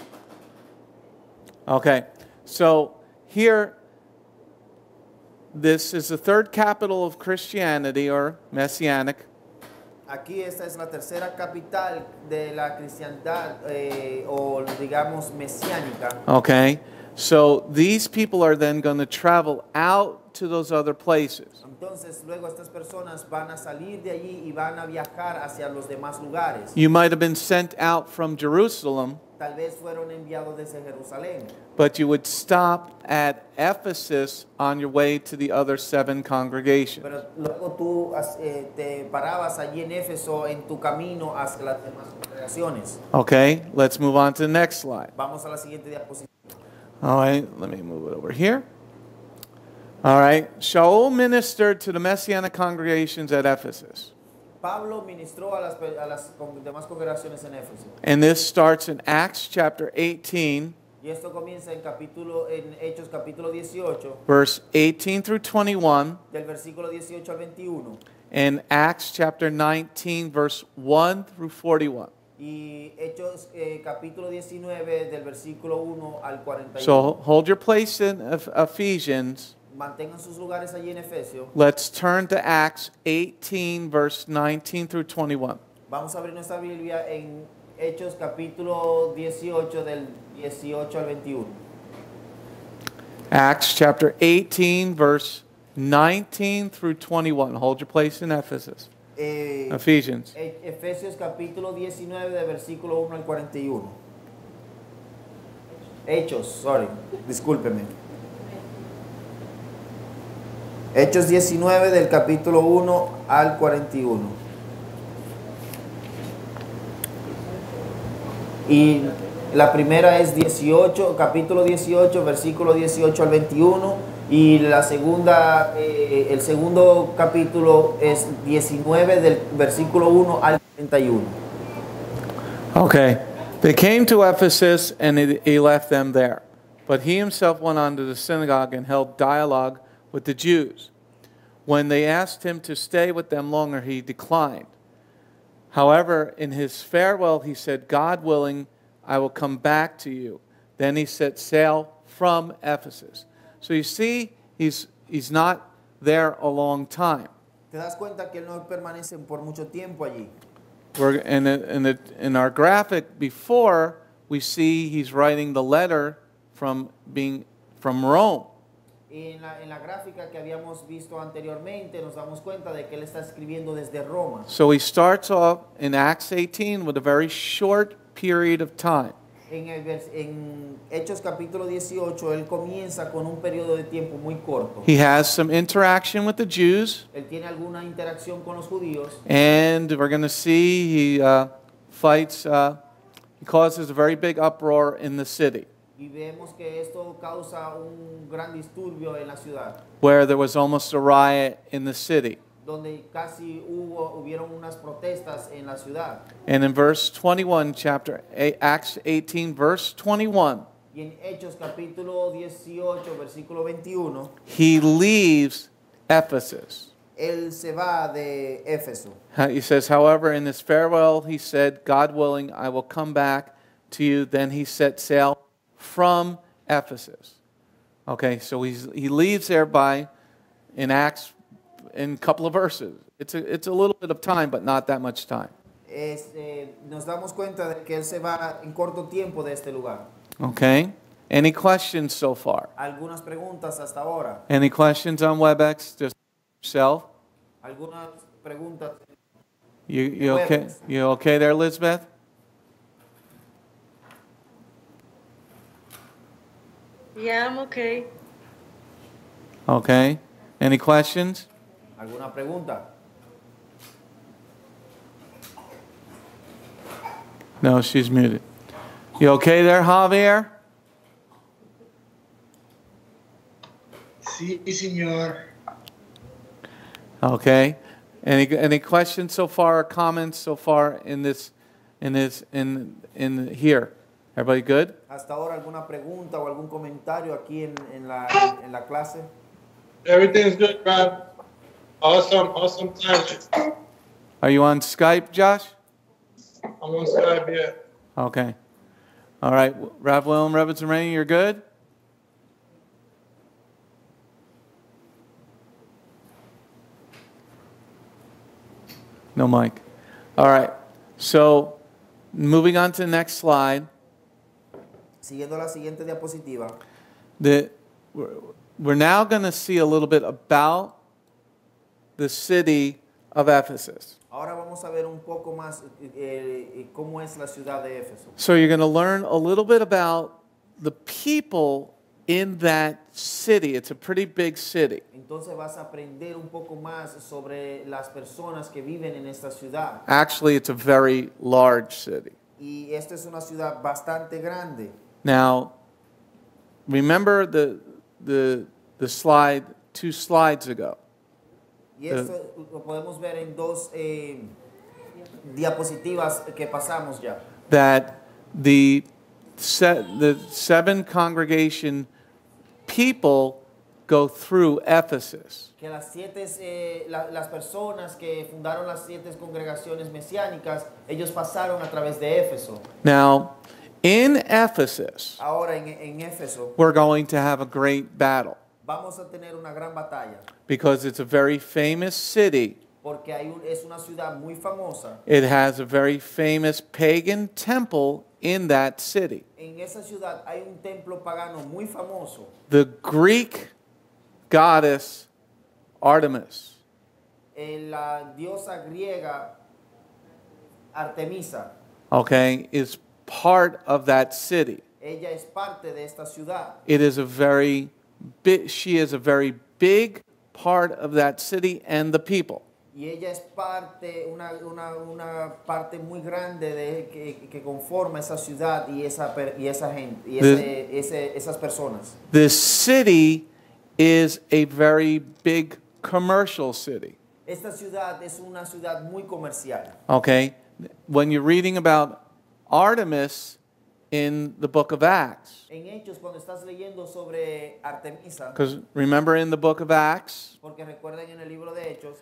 Okay, so here, this is the 3rd capital of Christianity, or Messianic. Aquí esta es la tercera capital de la cristiandad o digamos mesiánica. Okay, so these people are then going to travel out to those other places. Entonces luego estas personas van a salir de allí y van a viajar hacia los demás lugares. You might have been sent out from Jerusalem, Tal vez fueron enviados desde Jerusalén, but you would stop at Ephesus on your way to the other 7 congregations. pero luego tú te parabas allí en Éfeso en tu camino hacia las demás congregaciones. Okay, let's move on to the next slide. Vamos a la siguiente diapositiva. All right, let me move it over here. All right, Shaul ministered to the Messianic congregations at Ephesus. Pablo ministró a las demás congregaciones en Éfeso. And this starts in Acts chapter 18, Y esto comienza en Hechos capítulo 18, verse 18 through 21, del versículo 18 al 21. and Acts chapter 19, verse 1 through 41. Y Hechos capítulo 19, del versículo 1 al 41. So hold your place in Ephesians. mantengan sus lugares allí en Efesios. let's turn to Acts 18, verse 19 through 21. Vamos a abrir nuestra Biblia en Hechos capítulo 18 del 18 al 21. Acts chapter 18, verse 19 through 21. Hold your place in Ephesus. Ephesians. Efesios capítulo 19 de versículo 1 al 41. Hechos, discúlpeme. Hechos 19 del capítulo 1 al 41. Y la primera es 18, capítulo 18, versículo 18 al 21. Y la segunda, el segundo capítulo es 19 del versículo 1 al 31. Okay. They came to Ephesus and he left them there. But he himself went on to the synagogue and held dialogue with the Jews. When they asked him to stay with them longer, he declined. However, in his farewell, he said, God willing, I will come back to you. Then he set sail from Ephesus. So you see, he's not there a long time. Te das cuenta que él no permanece por mucho tiempo allí. We're in our graphic before, we see he's writing the letter from Rome. En la gráfica que habíamos visto anteriormente nos damos cuenta de que él está escribiendo desde Roma. So he starts off in Acts 18 with a very short period of time. En Hechos capítulo 18 él comienza con un periodo de tiempo muy corto. He has some interaction with the Jews, Él tiene alguna interacción con los judíos and we're going to see he fights, he causes a very big uproar in the city, y vemos que esto causa un gran disturbio en la ciudad, where there was almost a riot in the city. donde casi hubieron unas protestas en la ciudad. And in verse 21, Acts 18, verse 21, Y en Hechos capítulo 18, versículo 21, he leaves Ephesus. él se va de Éfeso. He says, however, in his farewell, he said, God willing, I will come back to you. Then he set sail from Ephesus. Okay, so he leaves there in Acts, in a couple of verses. It's a little bit of time, but not that much time. Nos damos cuenta de que él se va en corto tiempo de este lugar. Okay? Any questions so far? Algunas preguntas hasta ahora. Any questions on WebEx? Just yourself? Algunas preguntas. You okay? You okay there, Elizabeth? Yeah, I'm okay. Okay. Any questions? ¿Alguna pregunta? No, she's muted. You okay there, Javier? Sí, señor. Okay. Any questions so far or comments so far in here? Everybody good? ¿Hasta ahora alguna pregunta o algún comentario aquí en la clase? Everything's good, Rob. Awesome time. Are you on Skype, Josh? I'm on Skype, yeah. Okay. All right. Rav Willem, Rebitz, and Rainey, you're good? No mic. All right. So, moving on to the next slide. Siguiendo la siguiente diapositiva. We're now going to see a little bit about the city of Ephesus. Ahora vamos a ver un poco más cómo es la ciudad de Éfeso. So you're going to learn a little bit about the people in that city. It's a pretty big city. Entonces vas a aprender un poco más sobre las personas que viven en esta ciudad. Actually, it's a very large city. Y esta es una ciudad bastante grande. Now, remember the slide 2 slides ago. Y esto lo podemos ver en dos diapositivas que pasamos ya. That the 7 congregation people go through Ephesus. Que las personas que fundaron las 7 congregaciones mesiánicas, ellos pasaron a través de Éfeso. Now, in Ephesus, Ahora en Éfeso we're going to have a great battle. vamos a tener una gran batalla. because it's a very famous city. Porque es una ciudad muy famosa. It has a very famous pagan temple in that city. En esa ciudad hay un templo pagano muy famoso. The Greek goddess Artemis La diosa griega Artemisa, okay, is part of that city. ella es parte de esta ciudad. It is a very big, she is a very big part of that city and the people. Y ella es parte, una parte muy grande que conforma esa ciudad y esa gente, y esas personas. This city is a very big commercial city. Esta ciudad es una ciudad muy comercial. Okay? When you're reading about Artemis in the book of Acts, En Hechos, cuando estás leyendo sobre Artemisa, because remember in the book of Acts, porque recuerden en el libro de Hechos,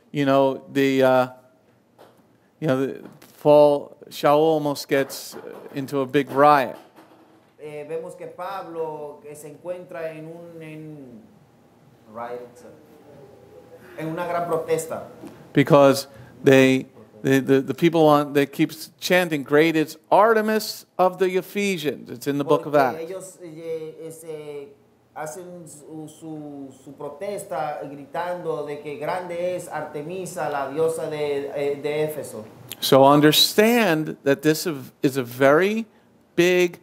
Shaul almost gets into a big riot. vemos que Pablo se encuentra en una gran protesta. Because the people they keep chanting, "Great is Artemis of the Ephesians." It's in the book of Porque Acts. ellos hacen su protesta gritando de que grande es Artemisa, la diosa de Éfeso. So understand that this is a very big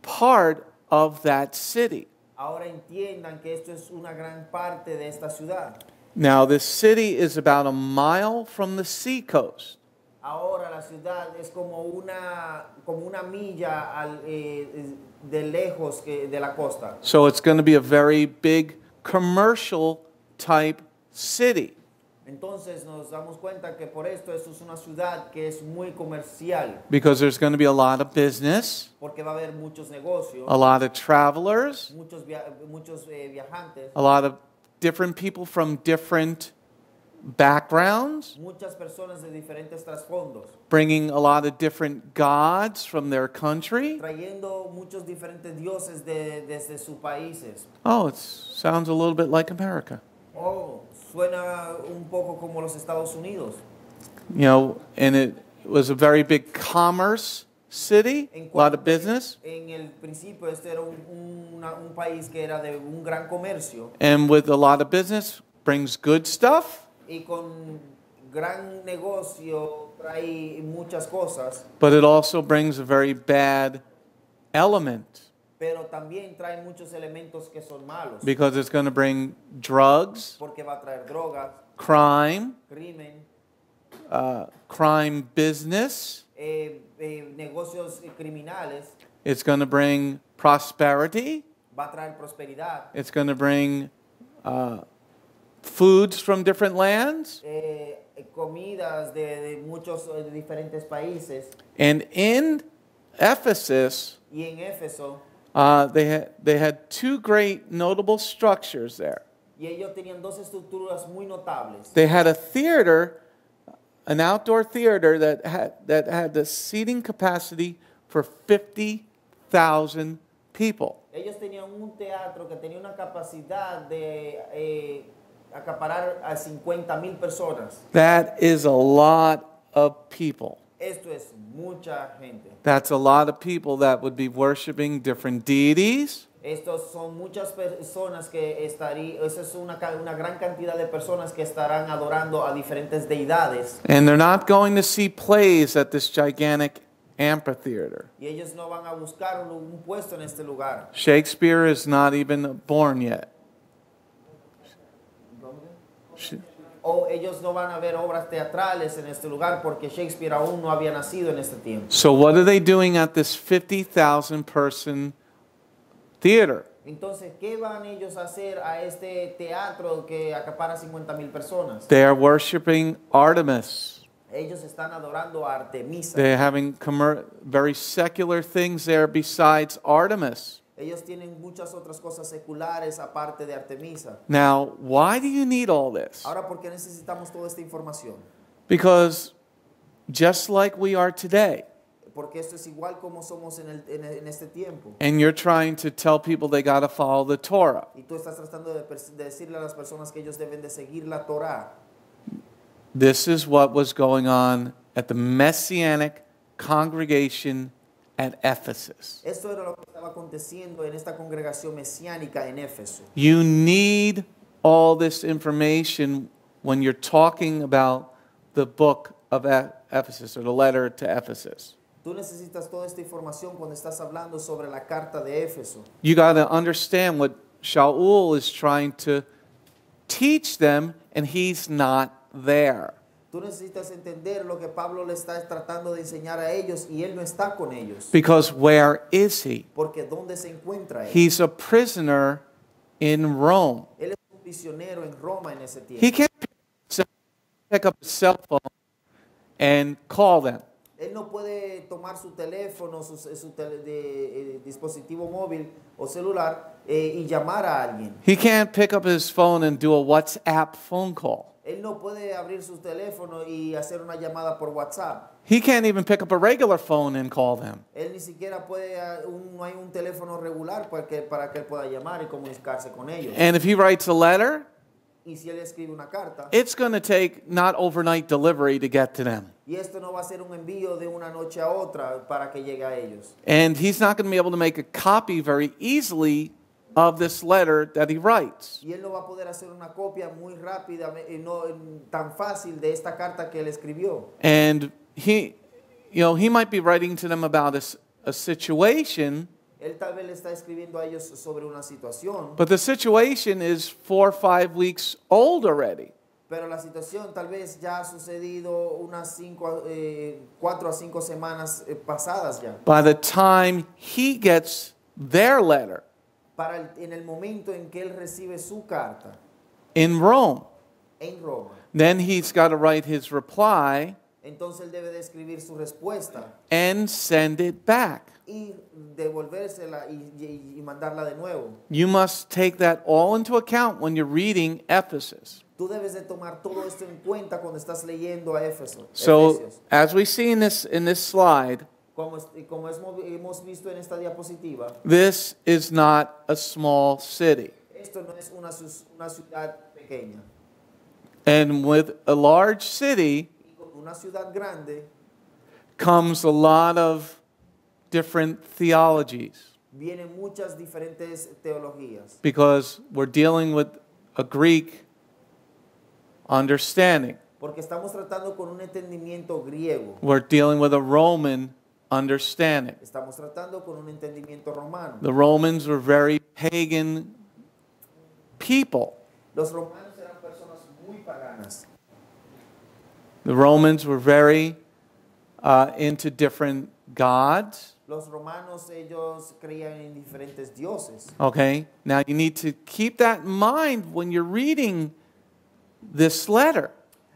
part of that city. Ahora entiendan que esto es una gran parte de esta ciudad. Now, this city is about a mile from the seacoast. Ahora la ciudad es como una milla de lejos de la costa. So it's going to be a very big commercial type city. Entonces nos damos cuenta que por esto es una ciudad que es muy comercial, Because there's going to be a lot of business, porque va a haber muchos negocios, a lot of travelers, muchos viajantes, a lot of different people from different backgrounds, muchas personas de diferentes trasfondos, bringing a lot of different gods from their country. trayendo muchos diferentes dioses desde sus países. Oh, it sounds a little bit like America. Oh, suena un poco como los Estados Unidos. And it was a very big commerce city, a lot of business. En el principio este era un país que era de un gran comercio, And with a lot of business brings good stuff, y con gran negocio trae muchas cosas, but it also brings a very bad element pero también trae muchos elementos que son malos, because it's going to bring drugs, porque va a traer drogas, crime, crimen, crime business. negocios criminales, It's going to bring prosperity. va a traer prosperidad, It's going to bring foods from different lands. comidas de muchos diferentes países. And in Ephesus, Y en Éfeso, they had two great notable structures there. y ellos tenían dos estructuras muy notables. They had a theater, an outdoor theater that had the seating capacity for 50,000 people. Ellos tenían un teatro que tenía una capacidad de acaparar a 50,000 personas. That is a lot of people. Esto es mucha gente. That's a lot of people that would be worshiping different deities. Estos son muchas personas que estarían, esa es una gran cantidad de personas que estarán adorando a diferentes deidades. And they're not going to see plays at this gigantic amphitheater. Y ellos no van a buscar un puesto en este lugar. Shakespeare is not even born yet. O ellos no van a ver obras teatrales en este lugar porque Shakespeare aún no había nacido en este tiempo. So what are they doing at this 50,000 person theater? Entonces, ¿qué van ellos a hacer a este teatro que acapara 50,000 personas? They are worshiping Artemis. Ellos están adorando a Artemisa. They're having very secular things there besides Artemis. Ellos tienen muchas otras cosas seculares aparte de Artemisa. Now, why do you need all this? Ahora, ¿por qué necesitamos toda esta información? Because just like we are today, porque esto es igual como somos en este tiempo. And you're trying to tell people they got to follow the Torah. Y tú estás tratando de decirle a las personas que ellos deben de seguir la Torá. This is what was going on at the Messianic congregation at Ephesus. Esto era lo que estaba aconteciendo en esta congregación mesiánica en Éfeso. You need all this information when you're talking about the book of Ephesus or the letter to Ephesus. Tú necesitas toda esta información cuando estás hablando sobre la carta de Éfeso. You got to understand what Shaul is trying to teach them, and he's not there. Tú necesitas entender lo que Pablo le está tratando de enseñar a ellos y él no está con ellos. Because where is he? Porque ¿dónde se encuentra él? He's a prisoner in Rome. Él es un prisionero en Roma en ese tiempo. He can't pick up his cell phone and call them. Él no puede tomar su teléfono, su dispositivo móvil o celular y llamar a alguien. He can't pick up his phone and do a WhatsApp phone call. Él no puede abrir su teléfono y hacer una llamada por WhatsApp. He can't even pick up a regular phone and call them. Él ni siquiera puede, no hay un teléfono regular para que él pueda llamar y comunicarse con ellos. And if he writes a letter, Y si él escribe una carta, it's going to take not overnight delivery to get to them. y esto no va a ser un envío de una noche a otra para que llegue a ellos. And he's not going to be able to make a copy very easily of this letter that he writes. Y él no va a poder hacer una copia muy rápida, no tan fácil de esta carta que él escribió. And he might be writing to them about a situation, Él tal vez le está escribiendo a ellos sobre una situación, but the situation is 4 or 5 weeks old already. pero la situación tal vez ya ha sucedido unas 4 a 5 semanas pasadas ya. By the time he gets their letter En el momento en que él recibe su carta in Rome, en Roma, then he's got to write his reply entonces él debe de escribir su respuesta and send it back. y devolvérsela y mandarla de nuevo. You must take that all into account when you're reading Ephesus. Tú debes de tomar todo esto en cuenta cuando estás leyendo a Éfeso. So, Efesios. as we see in this slide, Como hemos visto en esta diapositiva, this is not a small city. esto no es una ciudad pequeña. And with a large city Y con una ciudad grande comes a lot of different theologies, vienen muchas diferentes teologías. because we're dealing with a Greek understanding. Porque estamos tratando con un entendimiento griego. We're dealing with a Roman understanding. Estamos tratando con un entendimiento romano. The Romans were very pagan people. Los romanos eran personas muy paganas. The Romans were very into different gods. Los romanos, ellos creían en diferentes dioses. Okay? Now you need to keep that in mind when you're reading this letter.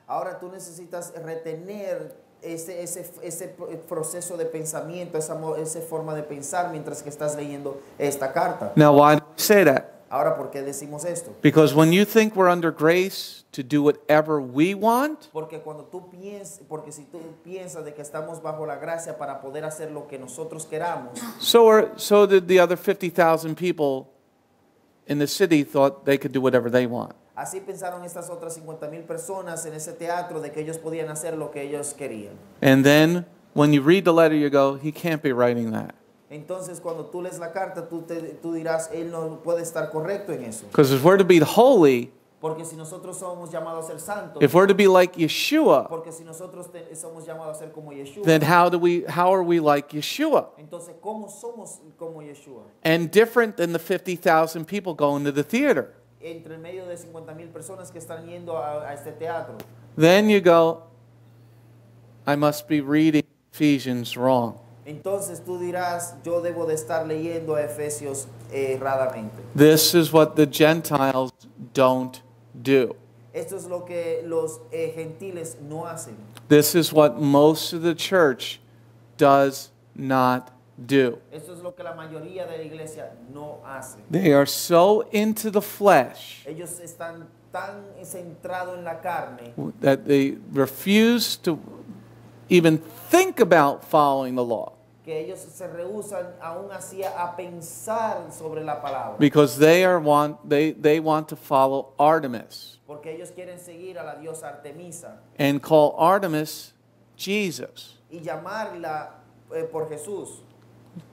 Ahora tú necesitas retener ese proceso de pensamiento, esa forma de pensar mientras que estás leyendo esta carta. Now, why do I say that? Ahora, ¿por qué decimos esto? Because when you think we're under grace to do whatever we want, Porque si tú piensas de que estamos bajo la gracia para poder hacer lo que nosotros queramos, so did the other 50,000 people in the city thought they could do whatever they want. así pensaron estas otras 50,000 personas en ese teatro de que ellos podían hacer lo que ellos querían. And then when you read the letter, you go, he can't be writing that. Entonces, cuando tú lees la carta, tú dirás, él no puede estar correcto en eso. Because if we're to be holy, Porque si nosotros somos llamados a ser santos, if we're to be like Yeshua, porque si nosotros somos llamados a ser como Yeshua, then how are we like Yeshua? entonces, ¿cómo somos como Yeshua? And different than the 50,000 people going to the theater. Entre medio de 50,000 personas que están yendo a este teatro. Then you go, I must be reading Ephesians wrong. Entonces tú dirás, yo debo de estar leyendo a Efesios erradamente. This is what the Gentiles don't do. Esto es lo que los gentiles no hacen. This is what most of the church does not do. Esto es lo que la mayoría de la iglesia no hace. They are so into the flesh Ellos están tan centrados en la carne that they refuse even think about following the law. Que ellos se rehúsan aún así a pensar sobre la palabra. Because they want to follow Artemis Porque ellos quieren seguir a la diosa Artemisa and call Artemis Jesus. y llamarla por Jesús.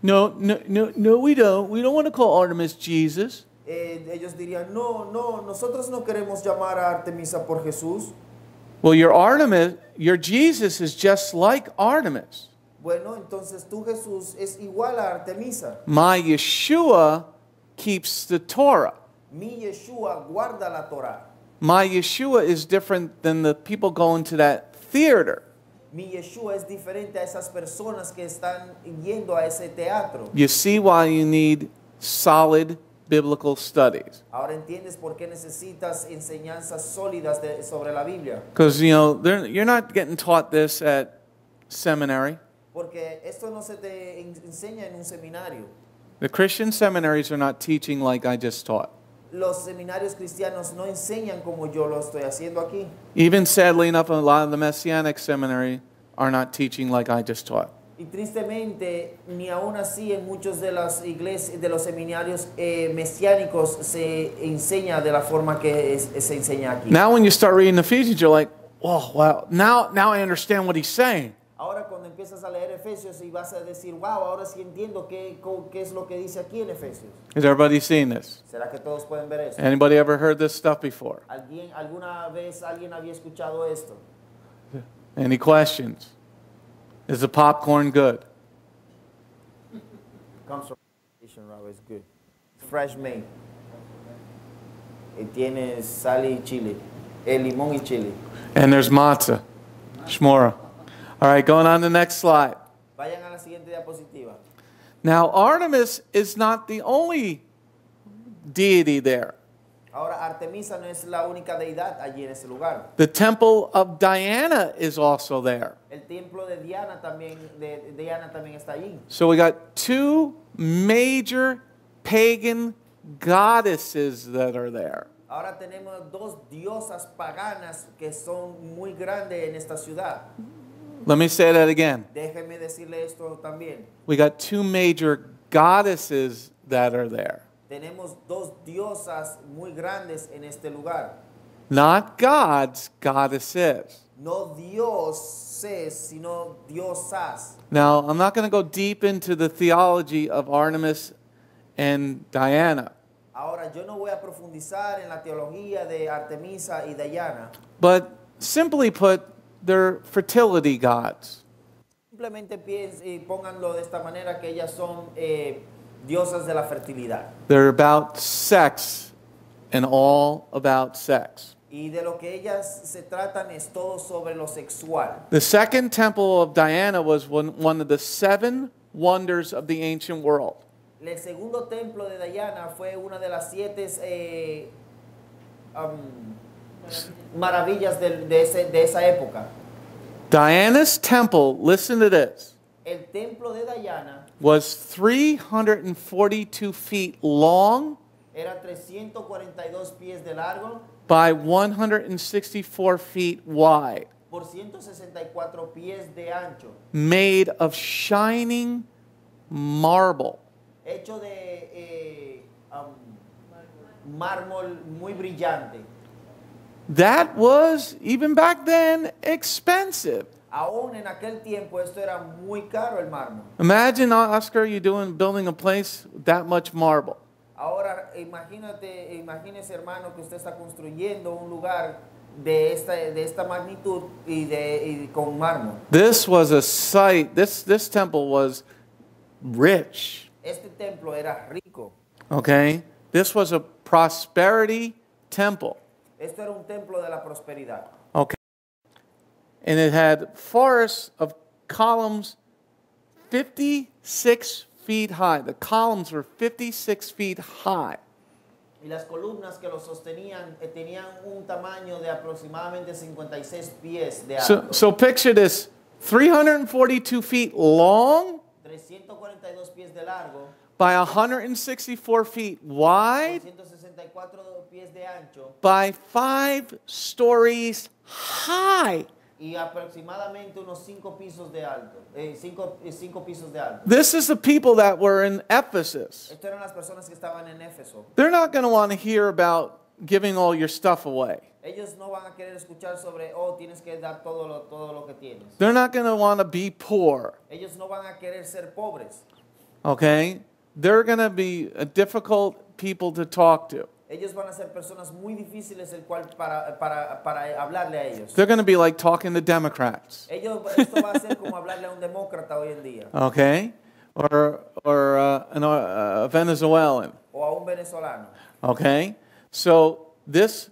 No, we don't. We don't want to call Artemis Jesus. Ellos dirían, no, nosotros no queremos llamar a Artemisa por Jesús. Well, your Jesus is just like Artemis. Bueno, entonces tu Jesús es igual a Artemisa. My Yeshua keeps the Torah. Mi Yeshua guarda la Torah. My Yeshua is different than the people going to that theater. Mi Yeshua es diferente a esas personas que están yendo a ese teatro. You see why you need solid biblical studies. Ahora entiendes por qué necesitas enseñanzas sólidas sobre la Biblia. Because, you're not getting taught this at seminary. Porque esto no se te enseña en un seminario. The Christian seminaries are not teaching like I just taught. Los seminarios cristianos no enseñan como yo lo estoy haciendo aquí. Even sadly enough, a lot of the Messianic seminary are not teaching like I just taught. Y tristemente, ni aún así en muchos de las iglesias, de los seminarios mesiánicos se enseña de la forma que se enseña aquí. Now when you start reading Ephesians, you're like, oh, wow, now I understand what he's saying. Ahora cuando empiezas a leer Efesios y vas a decir, wow, ahora sí entiendo qué es lo que dice aquí en Efesios. Has everybody seen this? ¿Será que todos pueden ver esto? Anybody ever heard this stuff before? ¿Alguna vez alguien había escuchado esto? Any questions? Is the popcorn good? Comes from Rob, it's good. It's fresh made. Y tiene sal y chile. Limón y chile. And there's matzah, shmora. All right, going on to the next slide. Vayan a la siguiente diapositiva. Now, Artemis is not the only deity there. Ahora, Artemisa no es la única deidad allí en ese lugar. The temple of Diana is also there. El templo de Diana también está allí. So we got two major pagan goddesses that are there. Ahora tenemos dos diosas paganas que son muy grandes en esta ciudad. Let me say that again. Déjeme decirle esto también. We got two major goddesses that are there. Tenemos dos diosas muy grandes en este lugar. Not gods, goddesses. No dioses, sino diosas. Now, I'm not going to go deep into the theology of Artemis and Diana. Ahora, yo no voy a profundizar en la teología de Artemisa y Diana. But simply put, they're fertility gods. Simplemente pónganlo de esta manera que ellas son diosas de la fertilidad. They're about sex and all about sex. Y de lo que ellas se tratan es todo sobre lo sexual. The second temple of Diana was one of the 7 wonders of the ancient world. El segundo templo de Diana fue una de las 7 maravillas de esa época. Diana's temple, listen to this, El templo de Diana was 342 feet long era 342 pies de largo by 164 feet wide, por 164 pies de ancho, made of shining marble. hecho de mármol muy brillante. That was, even back then, expensive. Aún en aquel tiempo esto era muy caro el mármol. Imagine, Oscar, building a place with that much marble. Ahora imagínese hermano que usted está construyendo un lugar de esta magnitud y con mármol. This was a site, this temple was rich. Este templo era rico. Okay? This was a prosperity temple. Esto era un templo de la prosperidad. Okay. And it had forests of columns 56 feet high. The columns were 56 feet high. Y las columnas que lo sostenían tenían un tamaño de aproximadamente 56 pies de alto. So picture this, 342 feet long 342 pies de largo, by 164 feet wide 164 pies de ancho by 5 stories high. y aproximadamente unos 5 pisos de alto. 5 pisos de alto. This is the people that were in Ephesus. Estas eran las personas que estaban en Éfeso. They're not going to want to hear about giving all your stuff away. Ellos no van a querer escuchar sobre, oh, tienes que dar todo lo que tienes. They're not going to want to be poor. Ellos no van a querer ser pobres. Okay? They're going to be a difficult people to talk to. Ellos van a ser personas muy difíciles el cual para hablarle a ellos. They're going to be like talking to Democrats. Esto va a ser como hablarle a un demócrata hoy en día. Okay? Or a Venezuelan. O a un venezolano. Okay? So this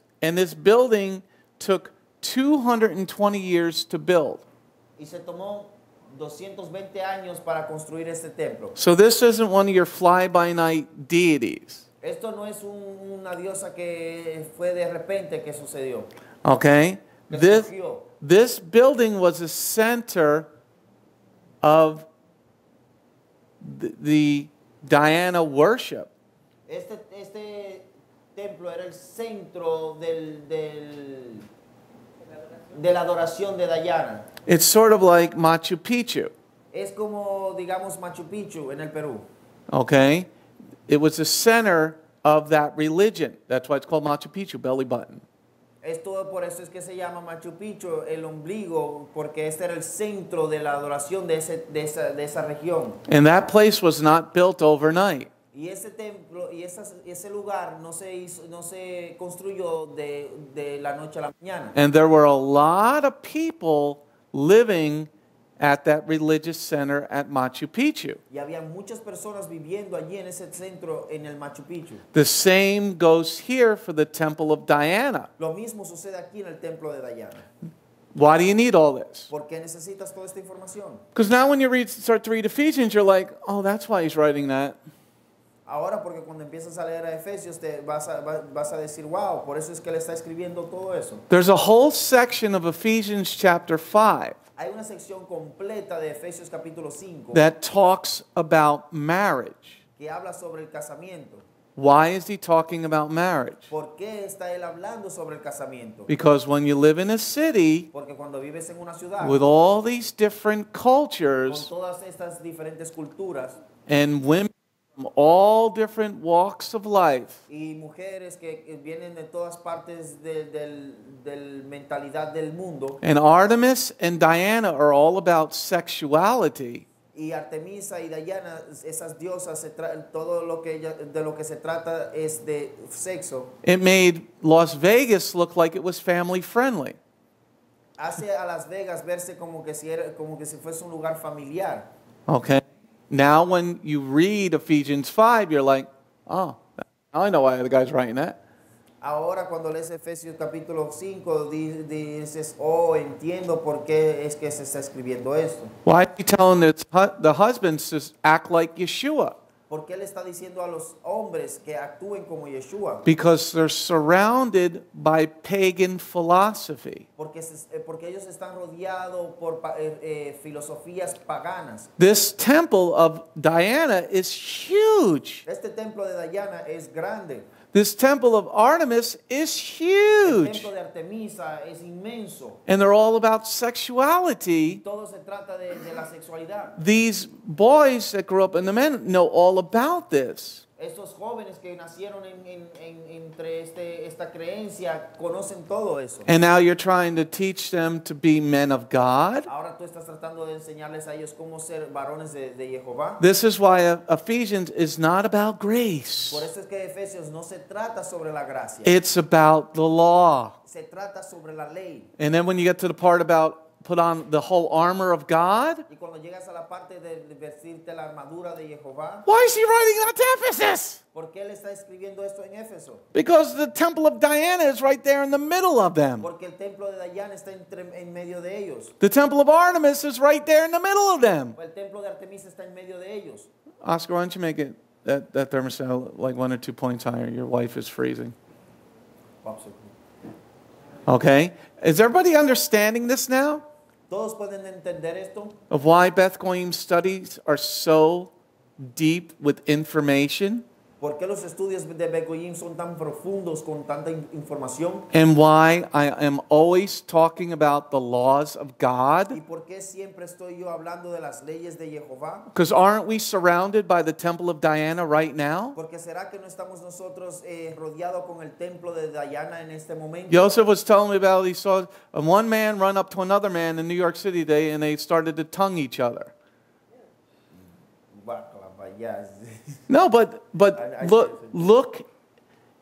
building took 220 years to build. Y se tomó 220 años para construir este templo. So this isn't one of your fly-by-night deities. Esto no es una diosa que fue de repente que sucedió. Okay? Que This, surgió. this building was a center of the Diana worship. Este templo era el centro de la adoración de Diana. It's sort of like Machu Picchu. Es como, digamos, Machu Picchu en el Perú. Okay? It was the center of that religion. That's why it's called Machu Picchu, belly button. Esto por eso es que se llama Machu Picchu, el ombligo, porque este era el centro de la adoración de esa región. And that place was not built overnight. Y ese templo y ese lugar no se construyó de la noche a la mañana. And there were a lot of people living at that religious center at Machu Picchu. Y había muchas personas viviendo allí en ese centro en el Machu Picchu. The same goes here for the temple of Diana. Lo mismo sucede aquí en el templo de Diana. Why do you need all this? ¿Por qué necesitas toda esta información? Because now when you start to read Ephesians, you're like, oh, that's why he's writing that. Ahora, porque cuando empiezas a leer a Efesios, te vas a decir, wow, por eso es que él está escribiendo todo eso. There's a whole section of Ephesians chapter 5 Hay una sección completa de Efesios capítulo 5 that talks about marriage. que habla sobre el casamiento. Why is he talking about marriage? ¿Por qué está él hablando sobre el casamiento? Because when you live in a city Porque cuando vives en una ciudad with all these different con cultures todas estas diferentes culturas and women from all different walks of life, y mujeres que vienen de todas partes del mentalidad del mundo, and Artemis and Diana are all about sexuality, y Artemisa y Diana, esas diosas, todo lo que de lo que se trata es de sexo, it made Las Vegas look like it was family friendly. hace a Las Vegas verse como que si fuese un lugar familiar. Okay? Now when you read Ephesians 5, you're like, oh, now I know why the guy's writing that. Ahora cuando lees Efesios capítulo 5 dices, oh, entiendo por qué es que se está escribiendo esto. Why is he telling the husbands to act like Yeshua? ¿Por qué le está diciendo a los hombres que actúen como Yeshua? Because they're surrounded by pagan philosophy. Porque ellos están rodeados por filosofías paganas. This temple of Diana is huge. Este templo de Diana es grande. This temple of Artemis is El huge. templo de Artemisa es inmenso. And they're all about sexuality. Todo se trata de la sexualidad. These boys that grew up and the men know all about this. Estos jóvenes que nacieron entre esta creencia conocen todo eso. And now you're trying to teach them to be men of God. Ahora tú estás tratando de enseñarles a ellos cómo ser varones de Jehová. This is why Ephesians is not about grace. Por eso es que Efesios no se trata sobre la gracia. It's about the law. Se trata sobre la ley. And then when you get to the part about put on the whole armor of God, Y cuando llegas a la parte de vestirte la armadura de Jehová, why is he writing that to Ephesus? ¿por qué él está escribiendo esto en Éfeso? Because the temple of Diana is right there in the middle of them. Porque el templo de Diana está en medio de ellos. The temple of Artemis is right there in the middle of them. El templo de Artemisa está en medio de ellos. Oscar, why don't you make it that thermostat like 1 or 2 points higher? Your wife is freezing. Okay? Is everybody understanding this now? ¿Todos pueden entender esto? Of why Beth Goyim studies are so deep with information? ¿Por qué los estudios de Bgmc son tan profundos con tanta información? and why I am always talking about the laws of ¿Y God. por qué siempre estoy yo hablando de las leyes de Jehová? Because aren't we surrounded by the temple of Diana right now? Porque será que no estamos nosotros rodeados con el templo de Diana en este momento. Joseph was telling me about he saw one man run up to another man in New York City today and they started to tongue each other. Yes. No, but I look,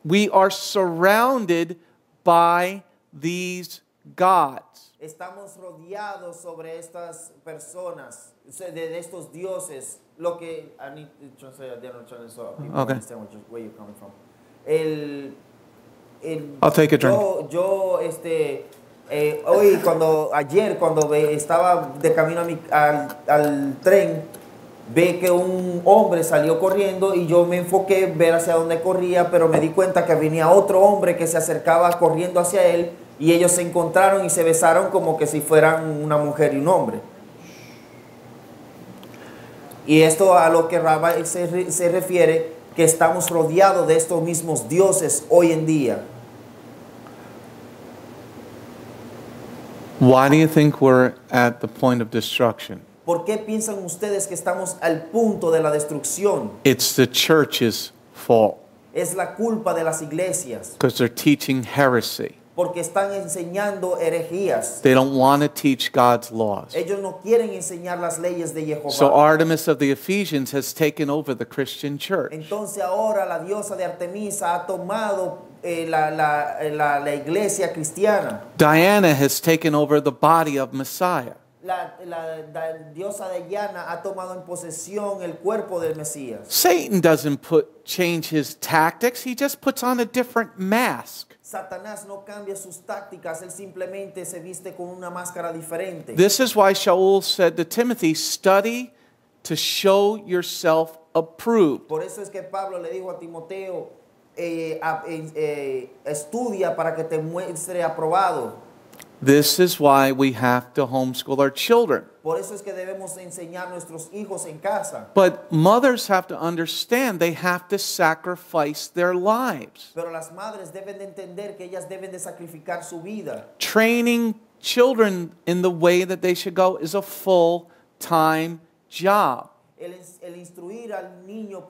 we are surrounded by these gods. Estamos rodeados sobre estas personas, de estos dioses. Lo que I need to translate, I don't translate so people Okay. understand where you're coming from. I'll take a drink. Hoy ayer cuando estaba de camino al tren, ve que un hombre salió corriendo y yo me enfoqué ver hacia dónde corría, pero me di cuenta que venía otro hombre que se acercaba corriendo hacia él y ellos se encontraron y se besaron como que si fueran una mujer y un hombre. Y esto a lo que Rabbi se refiere, que estamos rodeados de estos mismos dioses hoy en día. Why do you think we're at the point of destruction? ¿Por qué piensan ustedes que estamos al punto de la destrucción? It's the church's fault Es la culpa de las iglesias, because they're teaching heresy. porque están enseñando herejías. They don't want to teach God's laws. Ellos no quieren enseñar las leyes de Jehová. So Artemis of the Ephesians has taken over the Christian church. Entonces ahora la diosa de Artemisa ha tomado la iglesia cristiana. Diana has taken over the body of Messiah. La diosa de Diana ha tomado en posesión el cuerpo del Mesías. Satan doesn't change his tactics. He just puts on a different mask. Satanás no cambia sus tácticas, él simplemente se viste con una máscara diferente. This is why Shaul said to Timothy, study to show yourself approved. Por eso es que Pablo le dijo a Timoteo, estudia para que te muestre aprobado. This is why we have to homeschool our children. Por eso es que debemos enseñar a nuestros hijos en casa. But mothers have to understand they have to sacrifice their lives. Pero las madres deben de entender que ellas deben de sacrificar su vida. Training children in the way that they should go is a full-time job. El instruir al niño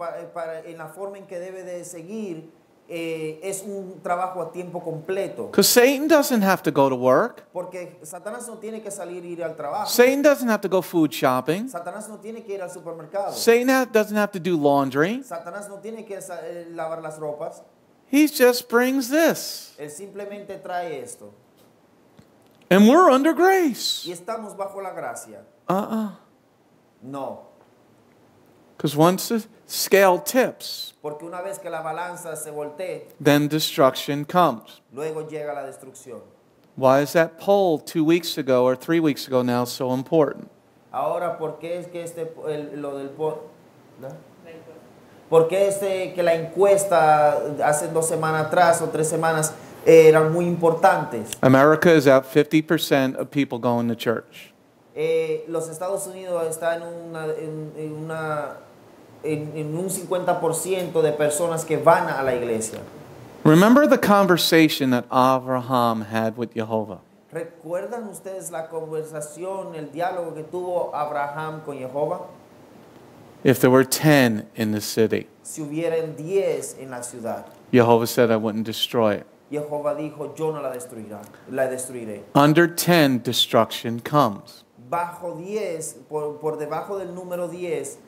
en la forma en que debe de seguir es un trabajo a tiempo completo. Because Satan doesn't have to go to work. Porque Satanás no tiene que salir ir al trabajo. Satan doesn't have to go food shopping. Satanás no tiene que ir al supermercado. Satan doesn't have to do laundry. Satanás no tiene que lavar las ropas. He just brings this. Él simplemente trae esto. And we're under grace. Y estamos bajo la gracia. No. Because once the scale tips, Porque una vez que la balanza se voltee, then destruction comes. luego llega la destrucción. Why is that poll 2 weeks ago or 3 weeks ago now so important? Ahora, ¿por qué es que ¿por qué que la encuesta hace 2 semanas atrás o 3 semanas eran muy importantes? America is at 50% of people going to church. Los Estados Unidos están en un 50% de personas que van a la iglesia. Remember the conversation that Abraham had with Jehovah. ¿Recuerdan ustedes la conversación, el diálogo que tuvo Abraham con Jehová? If there were 10 in the city, Si hubieran 10 en la ciudad, Jehovah said, I wouldn't destroy it. Jehová dijo, yo no la destruiré. Under 10, destruction comes. Bajo 10, por debajo del número 10,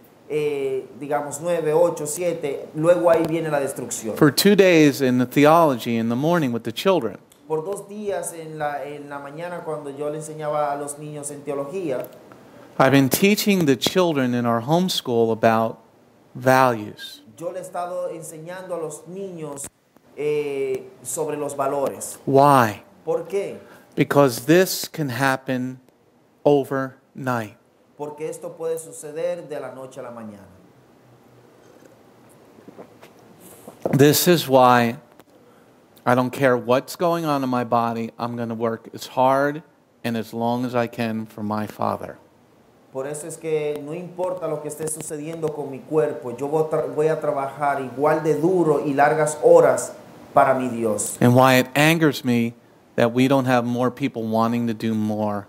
digamos 9, 8, 7, luego ahí viene la destrucción. For 2 days in the theology in the morning with the children, Por 2 días en la mañana cuando yo le enseñaba a los niños en teología, I've been teaching the children in our homeschool about values. yo le he estado enseñando a los niños sobre los valores. Why? ¿Por qué? Because this can happen overnight. Porque esto puede suceder de la noche a la mañana. This is why I don't care what's going on in my body, I'm going to work as hard and as long as I can for my Father. Por eso es que no importa lo que esté sucediendo con mi cuerpo, yo voy a trabajar igual de duro y largas horas para mi Dios. And why it angers me that we don't have more people wanting to do more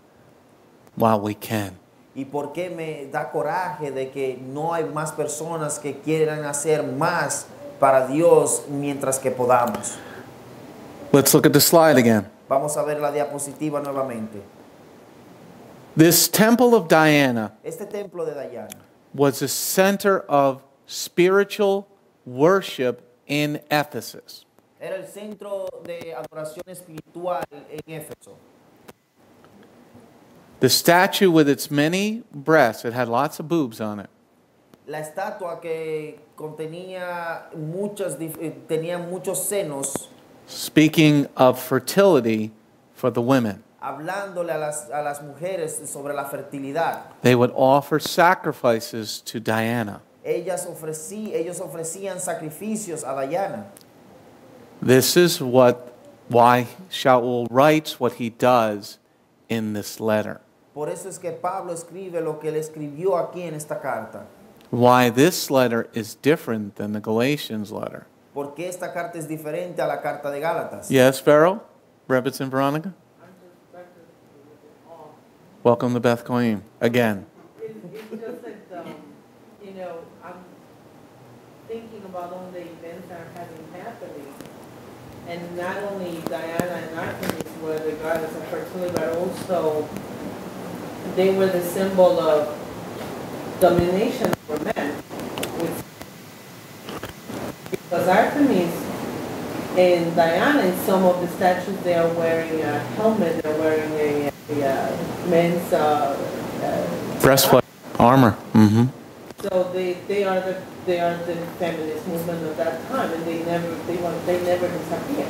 while we can. Y por qué me da coraje de que no hay más personas que quieran hacer más para Dios mientras que podamos. Let's look at the slide again. Vamos a ver la diapositiva nuevamente. This temple of Diana Este templo de Diana was the center of spiritual worship in Ephesus. era el centro de adoración espiritual en Éfeso. The statue with its many breasts, it had lots of boobs on it. La estatua que contenía tenía muchos senos, Speaking of fertility for the women. hablándole a las mujeres sobre la fertilidad. They would offer sacrifices to Diana. Ellos ofrecían sacrificios a Diana. This is why Shaul writes what he does in this letter. Por eso es que Pablo escribe lo que él escribió aquí en esta carta. Why this letter is different than the Galatians letter. Porque esta carta es diferente a la carta de Gálatas. Yes, Farrell? Rebitz and Veronica? Welcome to Beth Goyim again. It's just that, I'm thinking about all the events that are happening. And not only Diana and Artemis were the goddess of fertility, but also they were the symbol of domination for men. Because Artemis and Diana, in some of the statues, they are wearing a helmet, they're wearing a men's Breastplate, armor. Mm-hmm. So they are the feminist movement of that time, and they never disappeared.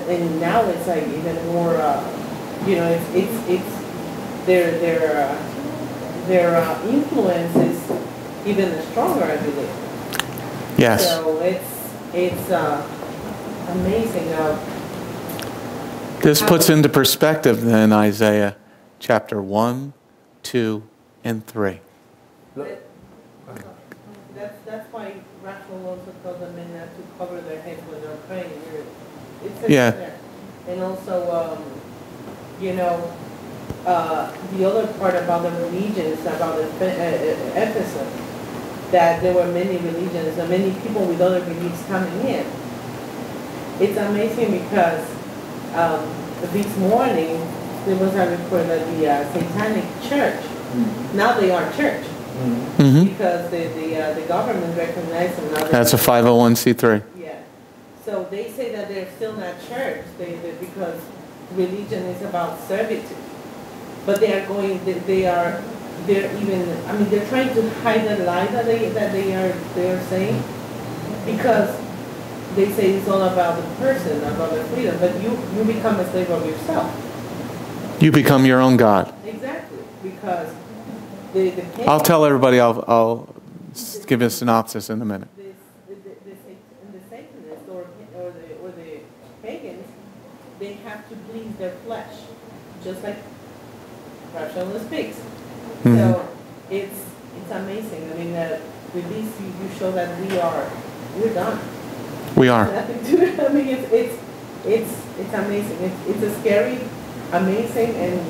And now it's like even more, it's their influence is even stronger, I believe. Yes. So it's amazing how. This puts into perspective then Isaiah chapter 1, 2, and 3. That's why Rachel also told the men not to cover their heads when they're praying. It says Yeah. there. And also, the other part about the religions, about Ephesus, that there were many religions and many people with other beliefs coming in. It's amazing because this morning there was a report that the Satanic Church, now they are church, Mm-hmm. because the government recognized them. Now That's a 501c3. Yeah. So they say that they're still not church because religion is about servitude. But they are going, they're trying to hide the lie that they are saying, because they say it's all about the person, about the freedom, but you become a slave of yourself. You become your own God. Exactly, because I'll tell everybody, I'll give you a synopsis in a minute. the Satanists or the pagans, they have to please their flesh, just like rational speaks. Mm-hmm. So it's amazing. I mean, with this you show that we're done. We are. Nothing to. I mean, it's amazing. It's a scary, amazing, and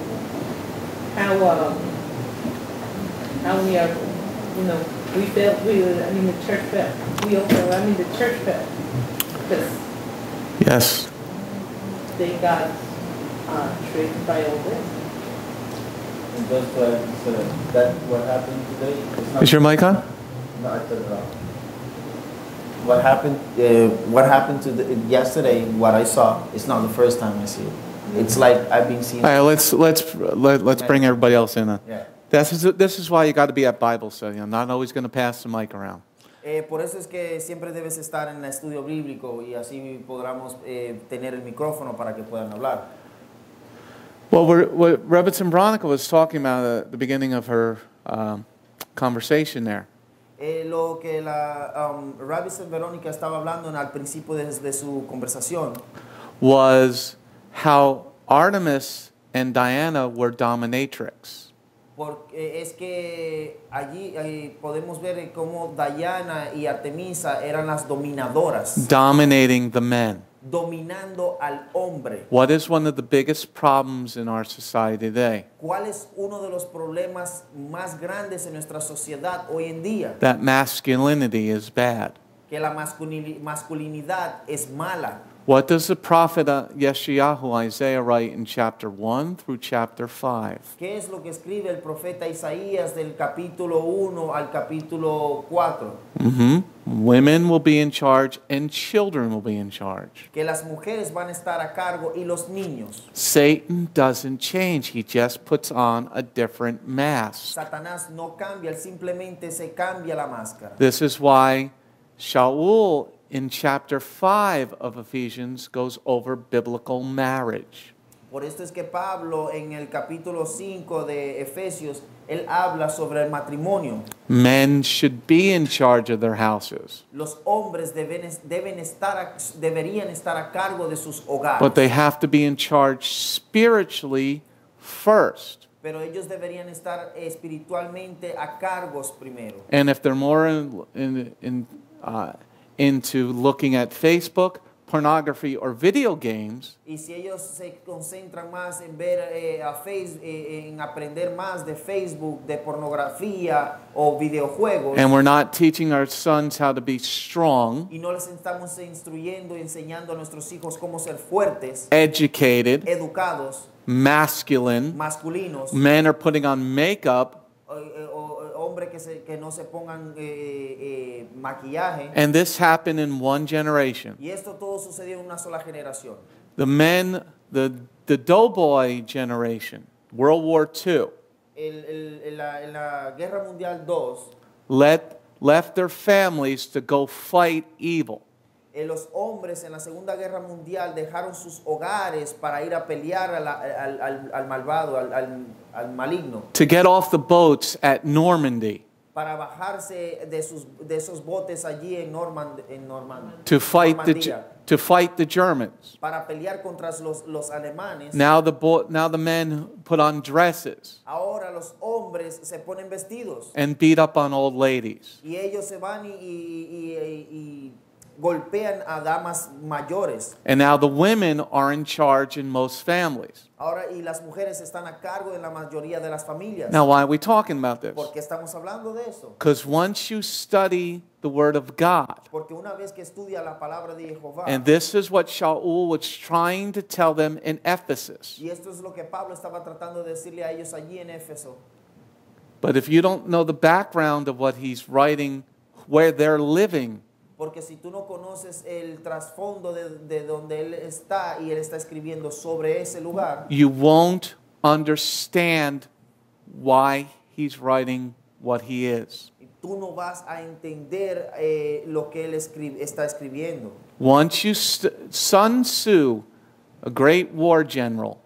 how we are. We felt. The church felt. We also. The church felt because Yes. they got tricked by all this. And just that what happened today. Is your mic on? No, I turned it off. What happened yesterday, what I saw, it's not the first time I see it. It's like I've been seeing. All right, let's bring everybody else in. Yeah. This is why you got to be at Bible study. I'm not always going to pass the mic around. Por eso es que siempre debes estar en el estudio bíblico y así podamos tener el micrófono para que puedan hablar. Well, what Rebitz and Veronica was talking about at the beginning of her conversation there Lo que la Rabbi Verónica estaba hablando al principio de su conversación was how Artemis and Diana were dominatrix. Porque es que allí podemos ver cómo Diana y Artemisa eran las dominadoras, Dominating the men. dominando al hombre. What is one of the biggest problems in our society today? ¿Cuál es uno de los problemas más grandes en nuestra sociedad hoy en día? That masculinity is bad. Que la masculinidad es mala. What does the prophet Yeshayahu, Isaiah, write in chapter 1 through chapter 5? ¿Qué es lo que escribe el profeta Isaías del capítulo 1 al capítulo 4? Women will be in charge and children will be in charge. Que las mujeres van a estar a cargo y los niños. Satan doesn't change. He just puts on a different mask. Satanás no cambia, él simplemente se cambia la máscara. This is why Shaul in chapter 5 of Ephesians goes over biblical marriage. Por esto es que Pablo en el capítulo 5 de Efesios, él habla sobre el matrimonio. Men should be in charge of their houses, Los hombres deberían estar a cargo de sus hogares. but they have to be in charge spiritually first. Pero ellos deberían estar espiritualmente a cargos primero. And if they're more into looking at Facebook, pornography, or video games, Y si ellos se concentran más en ver en aprender más de Facebook, de pornografía o videojuegos, and we're not teaching our sons how to be strong, y no les estamos instruyendo y enseñando a nuestros hijos cómo ser fuertes, educated, educados, masculine, masculinos, men are putting on makeup, hombres que no se pongan maquillaje. and this happened in one generation. Y esto todo sucedió en una sola generación. The men, the doughboy generation, World War II, En la Guerra Mundial II, left their families to go fight evil. Los hombres en la Segunda Guerra Mundial dejaron sus hogares para ir a pelear al malvado, al maligno. To get off the boats at Normandy. Para bajarse de esos botes allí en Normandía. To fight the Germans. Para pelear contra los alemanes. Now the men put on dresses. Ahora los hombres se ponen vestidos. And beat up on old ladies. Y ellos se van y golpean a damas mayores. And now the women are in charge in most families. Ahora y las mujeres están a cargo en la mayoría de las familias. Now why are we talking about this? ¿Por qué estamos hablando de eso? Because once you study the Word of God, Porque una vez que estudia la palabra de Jehová, and this is what Shaul was trying to tell them in Ephesus. y esto es lo que Pablo estaba tratando de decirle a ellos allí en Éfeso. But if you don't know the background of what he's writing, where they're living, Porque si tú no conoces el trasfondo de donde él está y él está escribiendo sobre ese lugar, you won't understand why he's writing what he is. tú no vas a entender lo que él está escribiendo. Once you Sun Tzu, a great war general,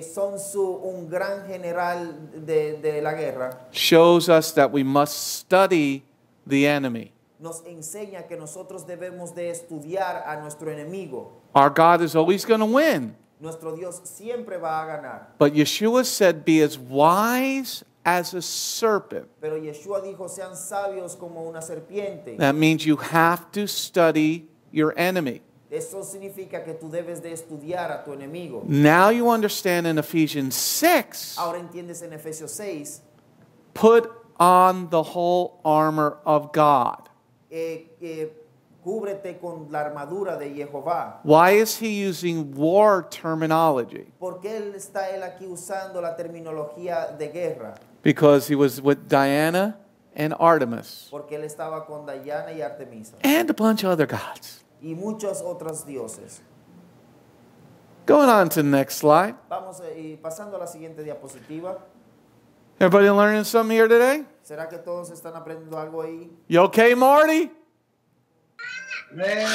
Sun Tzu, un gran general de la guerra, shows us that we must study the enemy. nos enseña que nosotros debemos de estudiar a nuestro enemigo. Our God is always going to win. Nuestro Dios siempre va a ganar. But Yeshua said, be as wise as a serpent. Pero Yeshua dijo, sean sabios como una serpiente. That means you have to study your enemy. Eso significa que tú debes de estudiar a tu enemigo. Now you understand in Ephesians 6, Ahora entiendes en Efesios 6, put on the whole armor of God. Cúbrete con la armadura de Jehová. Why is he using war terminology? ¿Por qué está él aquí usando la terminología de guerra? Because he was with Diana and Artemis Porque él estaba con Diana y Artemisa and a bunch of other gods. y muchos otros dioses. Going on to the next slide. Vamos pasando a la siguiente diapositiva. Everybody learning something here today? ¿Será que todos están aprendiendo algo ahí? You okay, Marty? Man,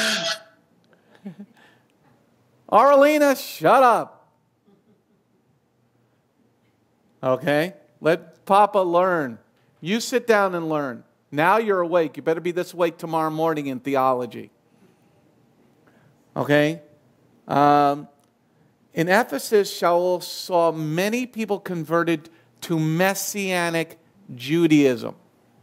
Arlena, shut up. Okay? Let Papa learn. You sit down and learn. Now you're awake. You better be this awake tomorrow morning in theology. Okay? in Ephesus, Shaul saw many people converted to Messianic Judaism.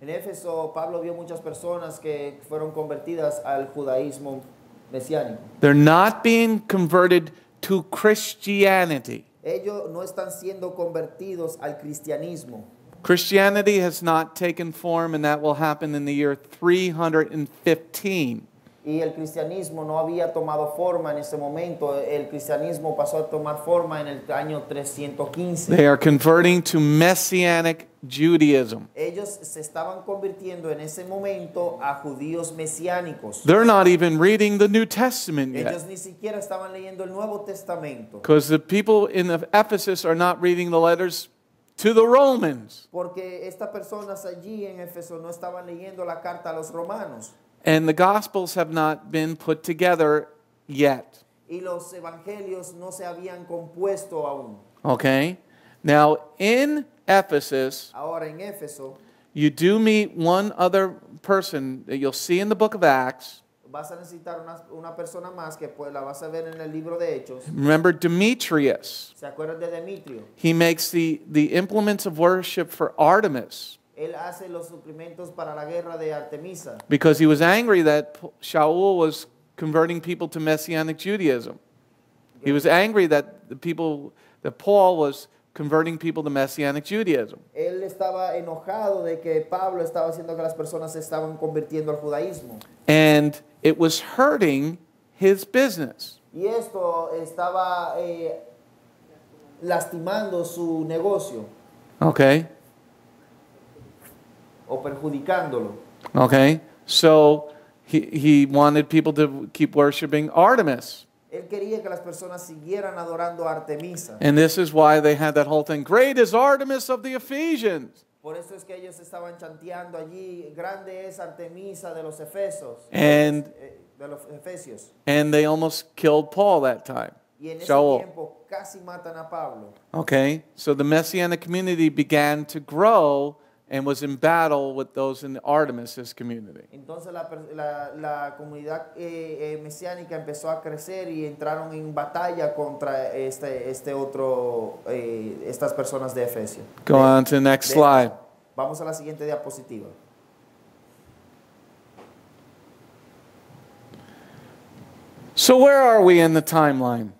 En Éfeso, Pablo vio muchas personas que fueron convertidas al judaísmo mesiánico. They're not being converted to Christianity. Ellos no están siendo convertidos al cristianismo. Christianity has not taken form, and that will happen in the year 315. Y el cristianismo no había tomado forma en ese momento. El cristianismo pasó a tomar forma en el año 315. They are converting to Messianic Judaism. Ellos se estaban convirtiendo en ese momento a judíos mesiánicos. They're not even reading the New Testament Ellos yet, ni siquiera estaban leyendo el Nuevo Testamento. because the people in Ephesus are not reading the letters to the Romans. Porque estas personas allí en Éfeso no estaban leyendo la carta a los romanos. And the Gospels have not been put together yet. Y los evangelios no se habían compuesto aún. Okay? Now, in Ephesus, Ahora en Éfeso you do meet one other person that you'll see in the book of Acts. vas a necesitar una persona más que pues la vas a ver en el libro de Hechos. Remember Demetrius. ¿Se acuerdan de Demetrio? He makes the implements of worship for Artemis Él hace los suplimentos para la guerra de Artemisa because he was angry that Shaul was converting people to Messianic Judaism. He was angry that Paul was converting people to Messianic Judaism. Él estaba enojado de que Pablo estaba haciendo que las personas se estaban convirtiendo al judaísmo. And it was hurting his business. Y esto estaba lastimando su negocio Okay? o perjudicándolo. Okay? So he wanted people to keep worshiping Artemis. Él quería que las personas siguieran adorando a Artemisa. And this is why they had that whole thing. Great is Artemis of the Ephesians. Por eso es que ellos estaban chanteando allí, grande es Artemisa de los Efesos, And de los Efesios. and they almost killed Paul that time. Y en ese Shaul. tiempo casi matan a Pablo. Okay? So the Messianic community began to grow and was in battle with those in Artemis' community. Entonces la comunidad mesiánica empezó a crecer y entraron en batalla contra estas personas de Efesio. Go on to the next slide. Vamos a la siguiente diapositiva. So where are we in the timeline?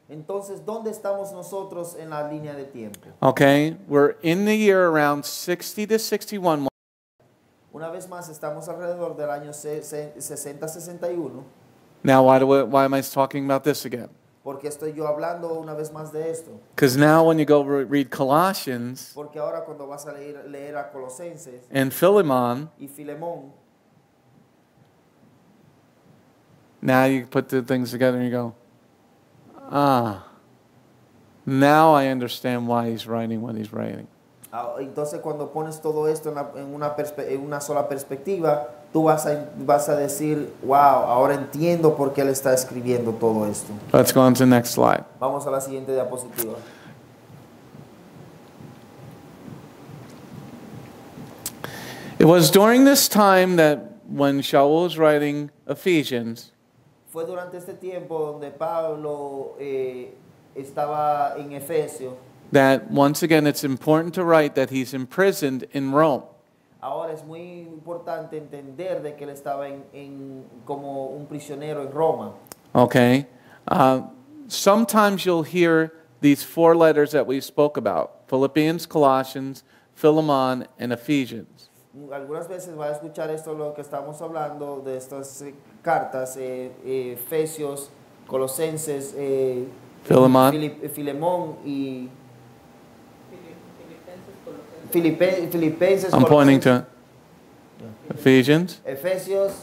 Entonces, ¿dónde estamos nosotros en la línea de tiempo? Okay? We're in the year around 60 to 61. Una vez más, estamos alrededor del año 60-61. Now, why am I talking about this again? Porque estoy yo hablando una vez más de esto. Because now when you go read Colossians Porque ahora cuando vas a leer a Colosenses and Philemon, y Filemón, now you put the things together and you go, now I understand why he's writing what he's writing. entonces cuando pones todo esto en una sola perspectiva, tú vas a decir, wow, ahora entiendo por qué él está escribiendo todo esto. Let's go on to the next slide. Vamos a la siguiente diapositiva. It was during this time that when Shaul was writing Ephesians, Fue durante este tiempo donde Pablo estaba en Efesio. that once again it's important to write that he's imprisoned in Rome. Ahora es muy importante entender de que él estaba como un prisionero en Roma. Okay? Sometimes you'll hear these four letters that we spoke about: Philippians, Colossians, Philemon, and Ephesians. Algunas veces va a escuchar esto lo que estamos hablando de estas cartas, Efesios, Colosenses, Filemón. Filemón y Filipenses. I'm pointing to Ephesians. Efesios,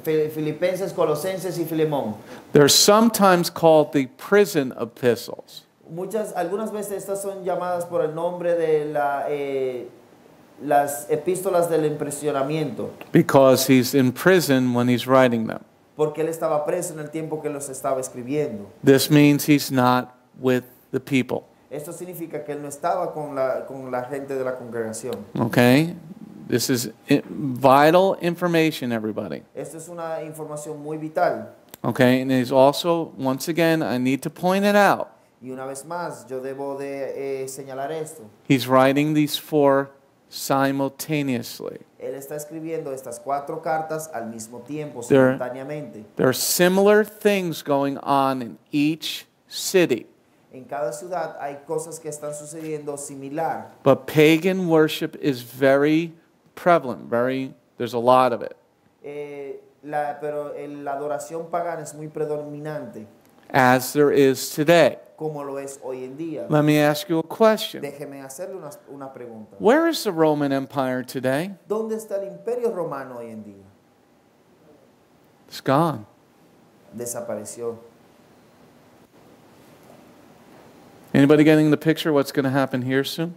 Filipenses, Colosenses y Filemón. They're sometimes called the prison epistles. Algunas veces estas son llamadas por el nombre de las epístolas del impresionamiento, Because he's in prison when he's writing them. porque él estaba preso en el tiempo que los estaba escribiendo. This means he's not with the people. Esto significa que él no estaba con la gente de la congregación. Okay? This is vital information, everybody. Esto es una información muy vital. Okay, and he's also, once again, I need to point it out. Y una vez más, yo debo de señalar esto. He's writing these 4 simultaneously. Él está escribiendo estas 4 cartas al mismo tiempo, There- simultáneamente. There are similar things going on in each city, En cada ciudad hay cosas que están sucediendo similar, but pagan worship is very prevalent, there's a lot of it, pero la adoración pagana es muy predominante, as there is today. como lo es hoy en día. Let me ask you a question. Déjeme hacerle una pregunta. Where is the Roman Empire today? ¿Dónde está el imperio romano hoy en día? It's gone. Desapareció. Anybody getting the picture what's going to happen here soon?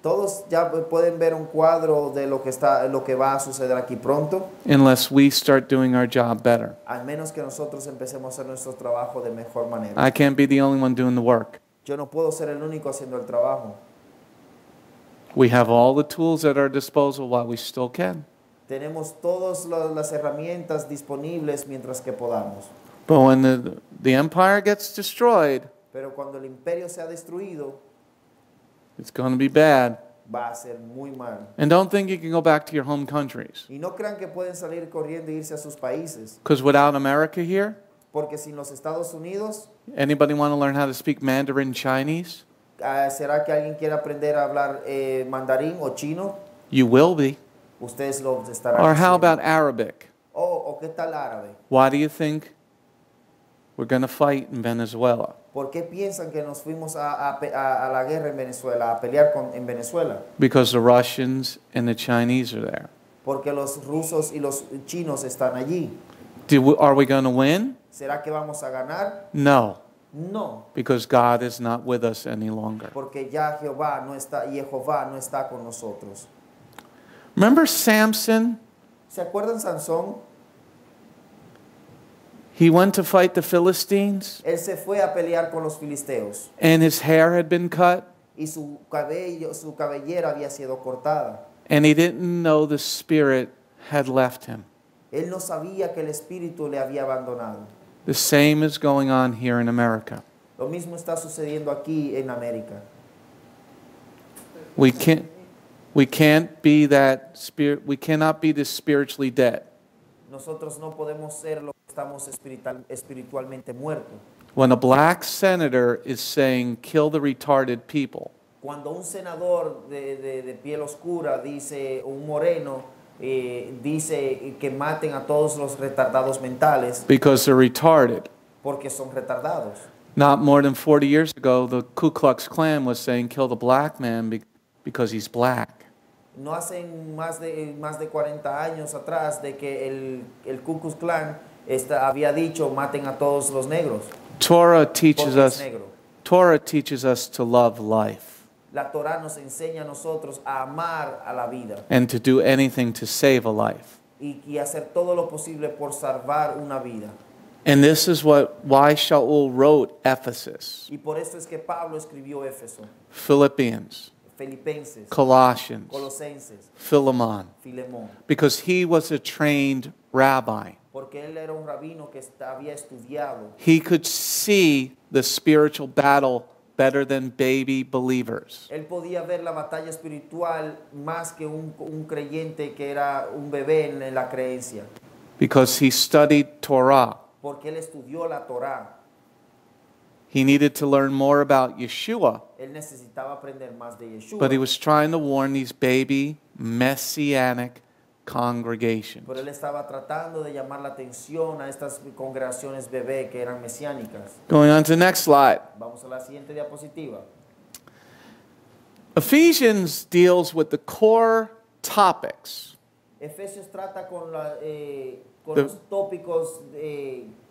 Todos ya pueden ver un cuadro de lo que va a suceder aquí pronto, Unless we start doing our job better. al menos que nosotros empecemos a hacer nuestro trabajo de mejor manera. I can't be the only one doing the work. Yo no puedo ser el único haciendo el trabajo. We have all the tools at our disposal while we still can. Tenemos todas las herramientas disponibles mientras que podamos. But when the empire gets destroyed, Pero cuando el imperio sea destruido, it's going to be bad. va a ser muy mal. And don't think you can go back to your home countries. Y no crean que pueden salir corriendo e irse a sus países, Because without America here, porque sin los Estados Unidos, anybody want to learn how to speak Mandarin Chinese? ¿será que alguien quiere aprender a hablar mandarín o chino? You will be. Ustedes lo estarán Or how haciendo. about Arabic? ¿O qué tal árabe? Why do you think we're going to fight in Venezuela? ¿Por qué piensan que nos fuimos a la guerra en Venezuela, a pelear en Venezuela? Because the Russians and the Chinese are there. Porque los rusos y los chinos están allí. Are we going to win? ¿Será que vamos a ganar? No, No, because God is not with us any longer. porque ya Jehová no está con nosotros. Remember Samson? ¿Se acuerdan Sansón? He went to fight the Philistines, Él se fue a pelear con los filisteos and his hair had been cut, y su cabellera había sido cortada. and he didn't know the Spirit had left him. Él no sabía que el espíritu le había abandonado. The same is going on here in America. Lo mismo está sucediendo aquí en América. We can't be that spirit. We cannot be this spiritually dead. Nosotros no podemos ser lo que estamos espiritualmente muertos. When a black senator is saying, kill the retarded people, Cuando un senador de piel oscura dice, un moreno, dice que maten a todos los retardados mentales because they're retarded. porque son retardados. Not more than 40 years ago, the Ku Klux Klan was saying, kill the black man because he's black. No hacen más de 40 años atrás de que el Ku Klux Klan había dicho maten a todos los negros. Torah porque teaches es us. negro. Torah teaches us to love life La Torah nos enseña a nosotros a amar a la vida and to do anything to save a life. y hacer todo lo posible por salvar una vida. And this is why Shaul wrote Ephesus, Y por eso es que Pablo escribió Éfeso, Philippians, Filipenses, Colossians, Colosenses, Philemon, Filemón, because he was a trained rabbi. porque él era un rabino que había estudiado. He could see the spiritual battle better than baby believers. Él podía ver la batalla espiritual más que un creyente que era un bebé en la creencia, Because he studied Torah. porque él estudió la Torá. He needed to learn more about Yeshua, Él necesitaba aprender más de Yeshua, but he was trying to warn these baby Messianic congregations. pero él estaba tratando de llamar la atención a estas congregaciones bebé que eran mesiánicas. Going on to the next slide. Vamos a la siguiente diapositiva. Ephesians deals with the core topics, Efesios trata con The- los tópicos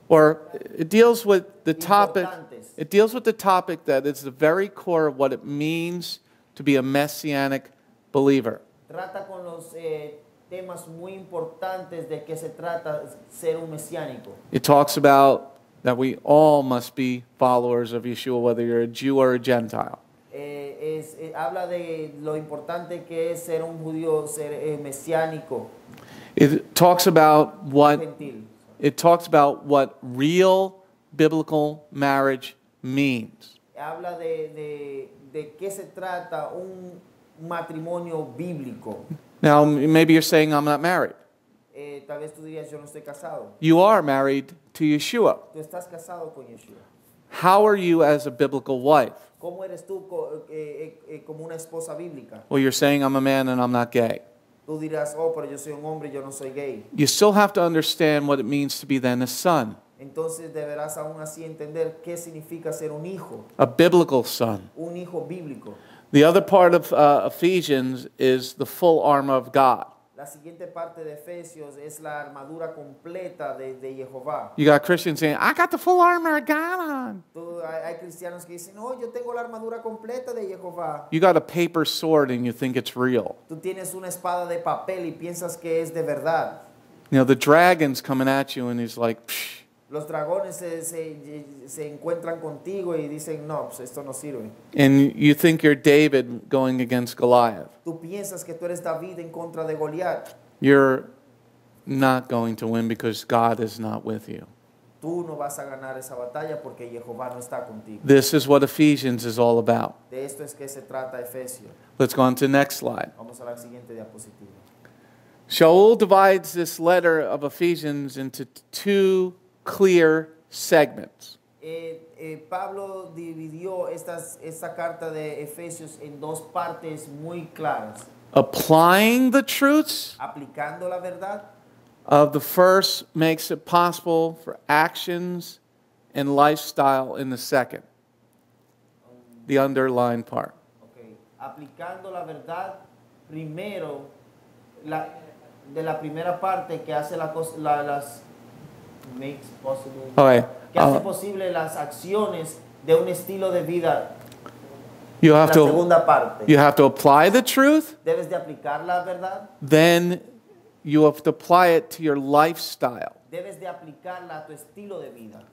or it deals with the topic. importantes. It deals with the topic that is the very core of what it means to be a Messianic believer. Trata con los temas muy importantes de que se trata ser un mesiánico. It talks about that we all must be followers of Yeshua, whether you're a Jew or a Gentile. Habla de lo importante que es ser un judío, ser mesiánico, It talks about what gentil. it talks about what real biblical marriage means. Habla de qué se trata un matrimonio bíblico. Now, maybe you're saying I'm not married. Tal vez tú dirías, yo no estoy casado. You are married to Yeshua. Tú estás casado con Yeshua. How are you as a biblical wife? ¿Cómo eres tú como una esposa bíblica? Well, you're saying I'm a man and I'm not gay. Tú dirás, oh, pero yo soy un hombre y yo no soy gay. You still have to understand what it means to be then a son, Entonces deberás aún así entender qué significa ser un hijo biblical son. bíblico. The other part of Ephesians is the full armor of God. La siguiente parte de Efesios es la armadura completa de Jehová. You got Christians saying, I got the full armor of God on. Hay cristianos que dicen, no, yo tengo la armadura completa de Jehová. You got a paper sword and you think it's real. Tú tienes una espada de papel y piensas que es de verdad. You know, the dragon's coming at you and he's like, psh. Los dragones se encuentran contigo y dicen, no, pues esto no sirve. And you think you're David going against Goliath. Tú piensas que tú eres David en contra de Goliat. You're not going to win because God is not with you. Tú no vas a ganar esa batalla porque Jehová no está contigo. This is what Ephesians is all about. De esto es que se trata Efesios. Let's go on to the next slide. Vamos a la siguiente diapositiva. Shaul divides this letter of Ephesians into two clear segments. Pablo dividió esta carta de Efesios en dos partes muy claras. Applying the truths Aplicando la verdad of the first makes it possible for actions and lifestyle in the second, the underlined part. Okay. Aplicando la verdad primero de la primera parte que hace las makes possible, Okay. que hace posible las acciones de un estilo de vida. You La have to segunda parte. apply the truth, Debes de aplicar la verdad. then you have to apply it to your lifestyle. Debes de aplicarla a tu estilo de vida.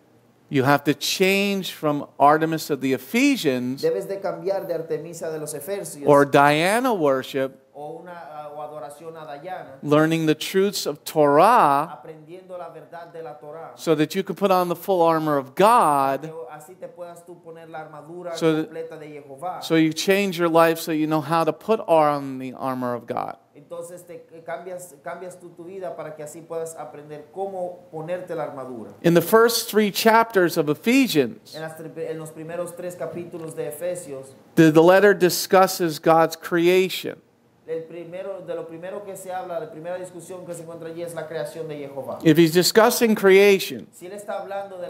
You have to change from Artemis of the Ephesians Debes de cambiar de Artemisa de los Efesios or Diana worship, o adoración a Diana, learning the truths of Torah, aprendiendo la verdad de la Torá. so that you can put on the full armor of God. Así te puedas tú poner la armadura So completa de Jehová. So you change your life so you know how to put on the armor of God. Entonces cambias tu vida para que así puedas aprender cómo ponerte la armadura. In the first 3 chapters of Ephesians, En los primeros 3 capítulos de Efesios, the letter discusses God's creation. de lo primero que se habla, la primera discusión que se encuentra allí es la creación de Jehová. If he's discussing creation, Si él está hablando de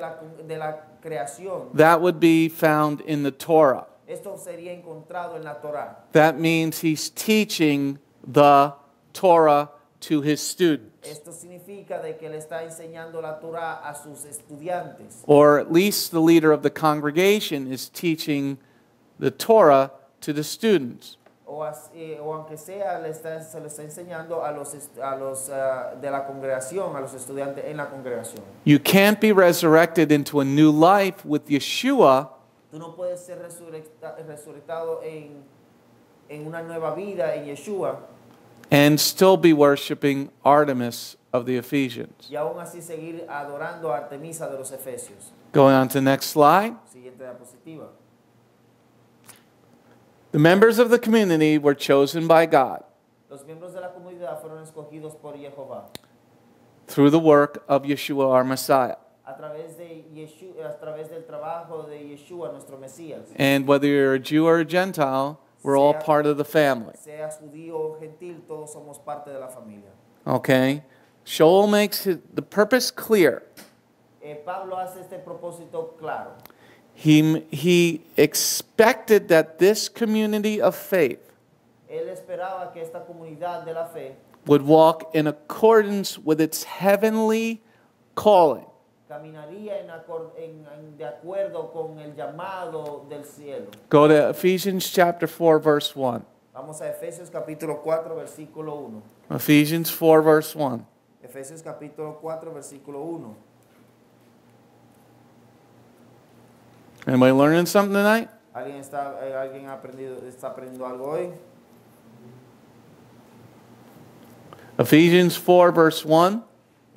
la creación, that would be found in the Torah. esto sería encontrado en la Torá. That means he's teaching the Torah to his students, Esto significa de que le está enseñando la Torá a sus estudiantes. or at least the leader of the congregation is teaching the Torah to the students. O aunque sea, se le está enseñando a los de la congregación, a los estudiantes en la congregación. You can't be resurrected into a new life with Yeshua Tú no puedes ser resucitado en una nueva vida en Yeshua and still be worshiping Artemis of the Ephesians. y aún así seguir adorando a Artemisa de los Efesios. Going on to the next slide. Siguiente diapositiva. The members of the community were chosen by God Los miembros de la comunidad fueron escogidos por Jehová through the work of Yeshua, our Messiah. a través del trabajo de Yeshua, nuestro Mesías. And whether you're a Jew or a Gentile, we're all part of the family. Seas judío o gentil, todos somos parte de la familia. Okay? Shaul makes the purpose clear. Pablo hace este propósito claro. He expected that this community of faith Él esperaba que esta comunidad de la fe would walk in accordance with its heavenly calling. caminaría de acuerdo con el llamado del cielo. Go to Ephesians chapter 4, verse 1. Vamos a Efesios capítulo 4, versículo 1. Ephesians 4, verse 1. Efesios capítulo 4, versículo 1. Anybody learning something tonight? ¿Alguien está aprendiendo algo hoy? Ephesians 4, verse 1.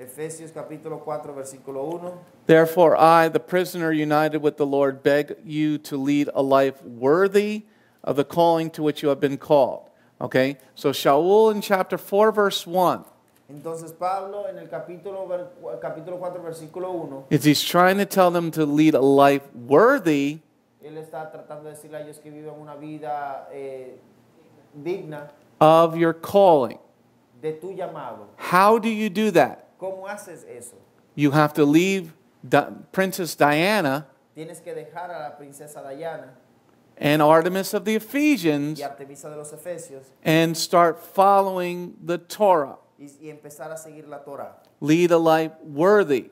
Efesios capítulo 4, versículo 1. Therefore I, the prisoner united with the Lord, beg you to lead a life worthy of the calling to which you have been called. Okay? So Shaul in chapter 4, verse 1. Entonces Pablo en el capítulo 4, versículo 1, He's trying to tell them to lead a life worthy él está tratando de decirle a ellos que vivan una vida digna of your calling. de tu llamado. How do you do that? ¿Cómo haces eso? You have to leave Princess Diana Tienes que dejar a la princesa Diana and Artemis of the Ephesians y Artemisa de los Efesios and start following the Torah. y empezar a seguir la Torah. Lead a life worthy.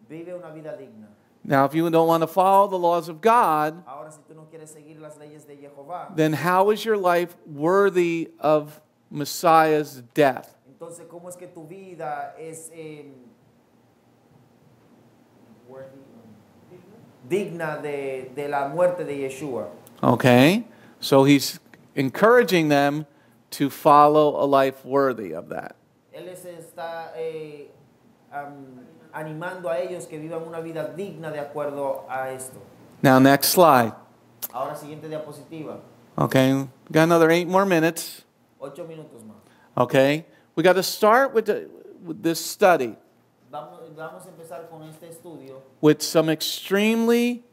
Vive una vida digna. Now, if you don't want to follow the laws of God, Ahora, si tú no quieres seguir las leyes de Jehová, then how is your life worthy of Messiah's death? entonces, ¿cómo es que tu vida es digna de la muerte de Yeshua? Okay? So he's encouraging them to follow a life worthy of that. Él les está animando a ellos que vivan una vida digna de acuerdo a esto. Now, next slide. Ahora, siguiente diapositiva. Okay? We got another 8 more minutes. 8 minutos más. Okay? We got to start with this study Vamos a empezar con este estudio with some extremely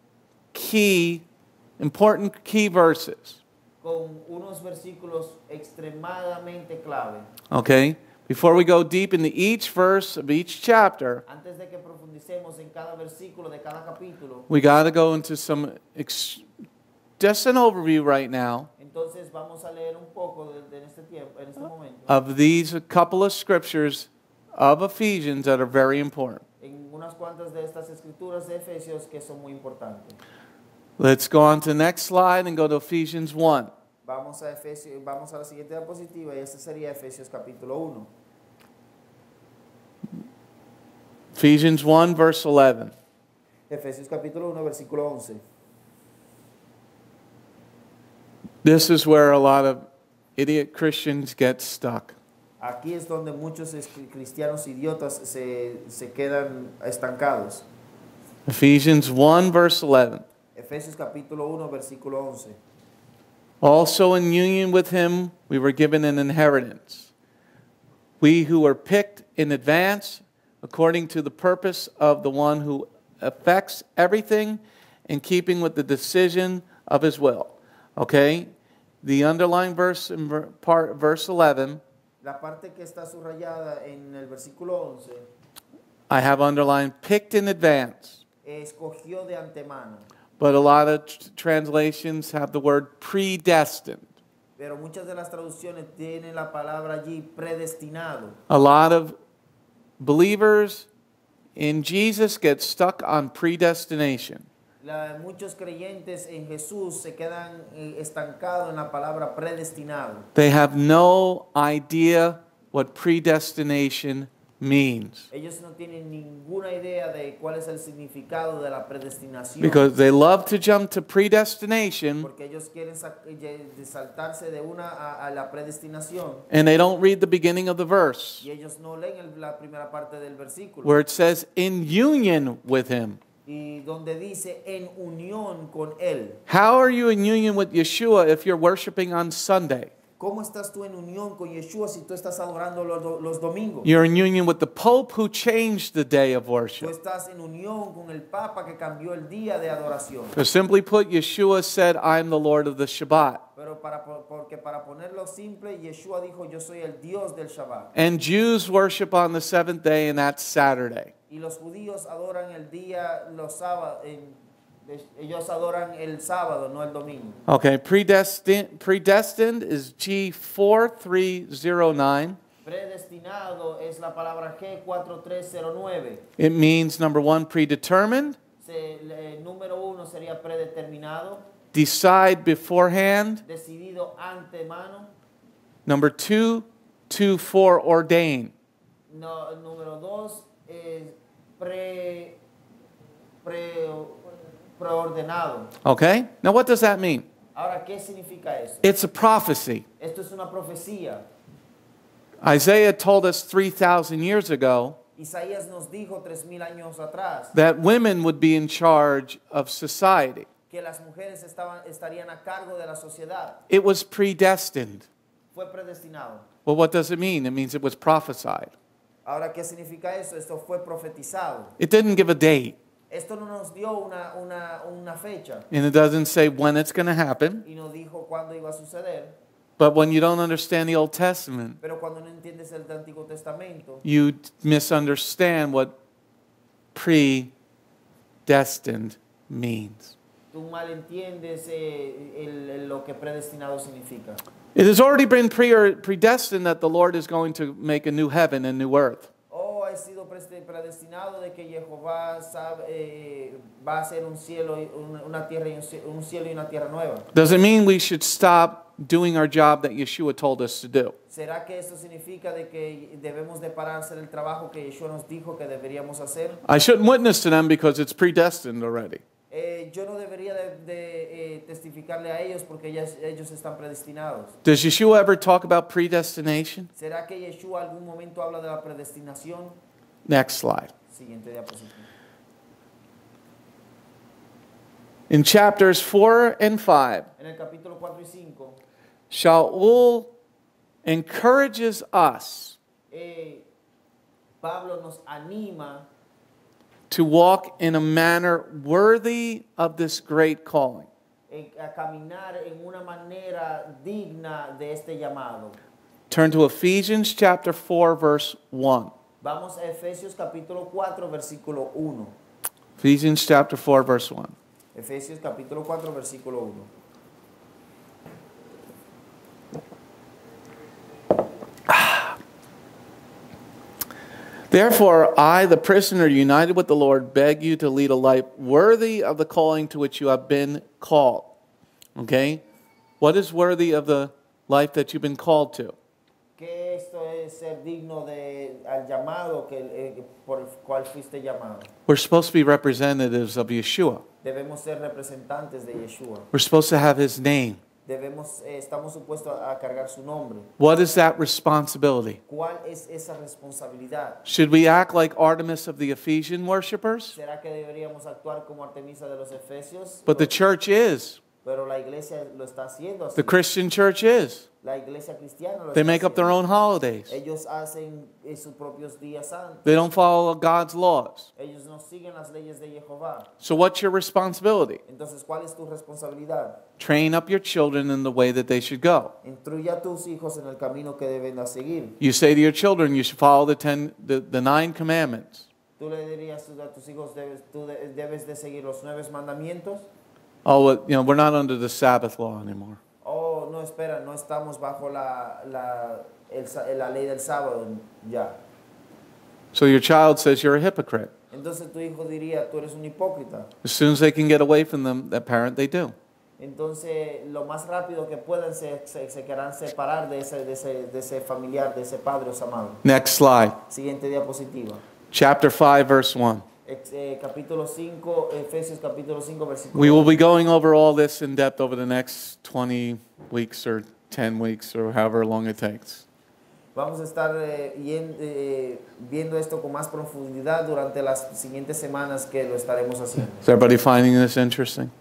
important key verses. con unos versículos extremadamente clave. Okay? Before we go deep into each verse of each chapter, Antes de que profundicemos en cada versículo de cada capítulo, we got to go into some, just an overview right now entonces vamos a leer un poco en este tiempo, en este momento, of these a couple of scriptures of Ephesians that are very important. en unas cuantas de estas escrituras de Efesios que son muy importantes. Let's go on to the next slide and go to Ephesians 1. Vamos a la siguiente diapositiva y este sería Efesios capítulo 1. Ephesians 1, verse 11. Efesios capítulo 1, versículo 11. This is where a lot of idiot Christians get stuck. Aquí es donde muchos cristianos idiotas se quedan estancados. Ephesians 1, verse 11. Efesios capítulo 1, versículo 11. Also in union with him we were given an inheritance. We who were picked in advance according to the purpose of the one who affects everything in keeping with the decision of his will. Okay? The underlying verse in verse 11, La parte que está subrayada en el versículo 11, I have underlined picked in advance. escogió de antemano. But a lot of translations have the word predestined. Pero muchas de las traducciones tienen la palabra allí predestinado. A lot of believers in Jesus get stuck on predestination. Muchos creyentes en Jesús se quedan estancados en la palabra predestinado. They have no idea what predestination means. Ellos no tienen ninguna idea de cuál es el significado de la predestinación. Because they love to jump to predestination Porque ellos quieren saltarse de una a la predestinación. and they don't read the beginning of the verse Y ellos no leen la primera parte del versículo. where it says in union with him. Y donde dice en unión con Él. How are you in union with Yeshua if you're worshiping on Sunday? ¿Cómo estás tú en unión con Yeshua si tú estás adorando los domingos? You're in union with the Pope who changed the day of Tú worship. estás en unión con el Papa que cambió el día de adoración. So simply put, Yeshua said, I'm the Lord of the Shabbat. Pero porque para ponerlo simple, Yeshua dijo, yo soy el Dios del Shabbat. And Jews worship on the seventh day, and that's Saturday. Y los judíos adoran el día, los sábados, ellos adoran el sábado, no el domingo. Okay, predestined is G4309. Predestinado es la palabra G4309. It means, number one, predetermined, Número 1 sería predeterminado, decide beforehand. decidido antemano. Number two, to foreordain. No, número 2 es preordenado. Okay, now what does that mean? Ahora, ¿qué significa eso? It's a prophecy. Esto es una profecía. Isaiah told us 3,000 years ago Isaías nos dijo 3000 años atrás that women would be in charge of society. que las mujeres estarían a cargo de la sociedad. It was predestined. Fue predestinado. Well, what does it mean? It means it was prophesied. Ahora, ¿qué significa eso? Esto fue profetizado. It didn't give a date, Esto no nos dio una fecha and it doesn't say when it's going to happen. y no dijo cuándo iba a suceder. But when you don't understand the Old Testament, Pero cuando no entiendes el Antiguo Testamento, you misunderstand what predestined means. tú malentiendes lo que predestinado significa. It has already been predestined that the Lord is going to make a new heaven and new earth. Oh, ha sido predestinado de que Jehová va a hacer un cielo, una tierra y un cielo y una tierra nueva. Does it mean we should stop doing our job that Yeshua told us to do? ¿Será que esto significa de que debemos de parar hacer el trabajo que Yeshua nos dijo que deberíamos hacer? I shouldn't witness to them because it's predestined already. Yo no debería de testificarle a ellos porque ellos están predestinados. Does Yeshua ever talk about predestination? ¿Será que Yeshua algún momento habla de la predestinación? Next slide. Siguiente diapositiva. In chapters 4 and 5, En el capítulo 4 y 5, Shaul encourages us Pablo nos anima to walk in a manner worthy of this great calling. a caminar en una manera digna de este llamado. Turn to Ephesians chapter 4, verse 1. Vamos a Efesios capítulo 4, versículo 1. Ephesians chapter 4, verse 1. Efesios capítulo 4, versículo 1. Therefore, I, the prisoner united with the Lord, beg you to lead a life worthy of the calling to which you have been called. Okay? What is worthy of the life that you've been called to? Que esto es ser digno al llamado por el cual fuiste llamado. We're supposed to be representatives of Yeshua. Debemos ser representantes de Yeshua. We're supposed to have his name. Estamos supuestos a cargar su nombre. What is that responsibility? ¿Cuál es esa responsabilidad? Should we act like Artemis of the Ephesian worshipers? ¿Será que deberíamos actuar como Artemisa de los Efesios? But the church is. Pero la iglesia lo está haciendo así. The Christian church is. La iglesia cristiana lo They está make up their haciendo. own holidays. Ellos hacen sus propios días santos. They don't follow God's laws. Ellos no siguen las leyes de Jehová. So what's your responsibility? Entonces, ¿cuál es tu responsabilidad? Train up your children in the way that they should go. Instruye a tus hijos en el camino que deben de seguir. You say to your children, you should follow the 9 commandments. Tú le dirías a tus hijos, debes de seguir los 9 mandamientos. Oh, well, we're not under the Sabbath law anymore. Oh, no, espera, no estamos bajo la ley del sábado ya. So your child says you're a hypocrite. Entonces tu hijo diría, tú eres un hipócrita. As soon as they can get away from that parent, they do. Entonces, lo más rápido que puedan se querrán separar de ese familiar, de ese padre os amado. Next slide. Siguiente diapositiva. Chapter 5, verse 1. Capítulo 5, Efesios capítulo 5, versículo 1. We will be going over all this in depth over the next 20 weeks or 10 weeks or however long it takes. Vamos a estar viendo esto con más profundidad durante las siguientes semanas que lo estaremos haciendo. Is everybody finding this interesting?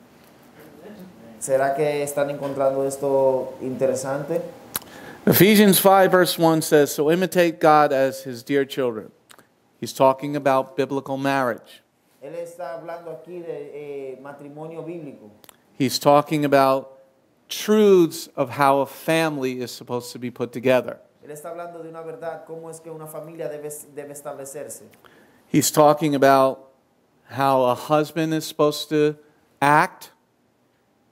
¿Será que están encontrando esto interesante? Ephesians 5 verse 1 says, so imitate God as his dear children. He's talking about biblical marriage. Él está hablando aquí de matrimonio bíblico. He's talking about truths of how a family is supposed to be put together. Él está hablando de una verdad, cómo es que una familia debe establecerse. He's talking about how a husband is supposed to act,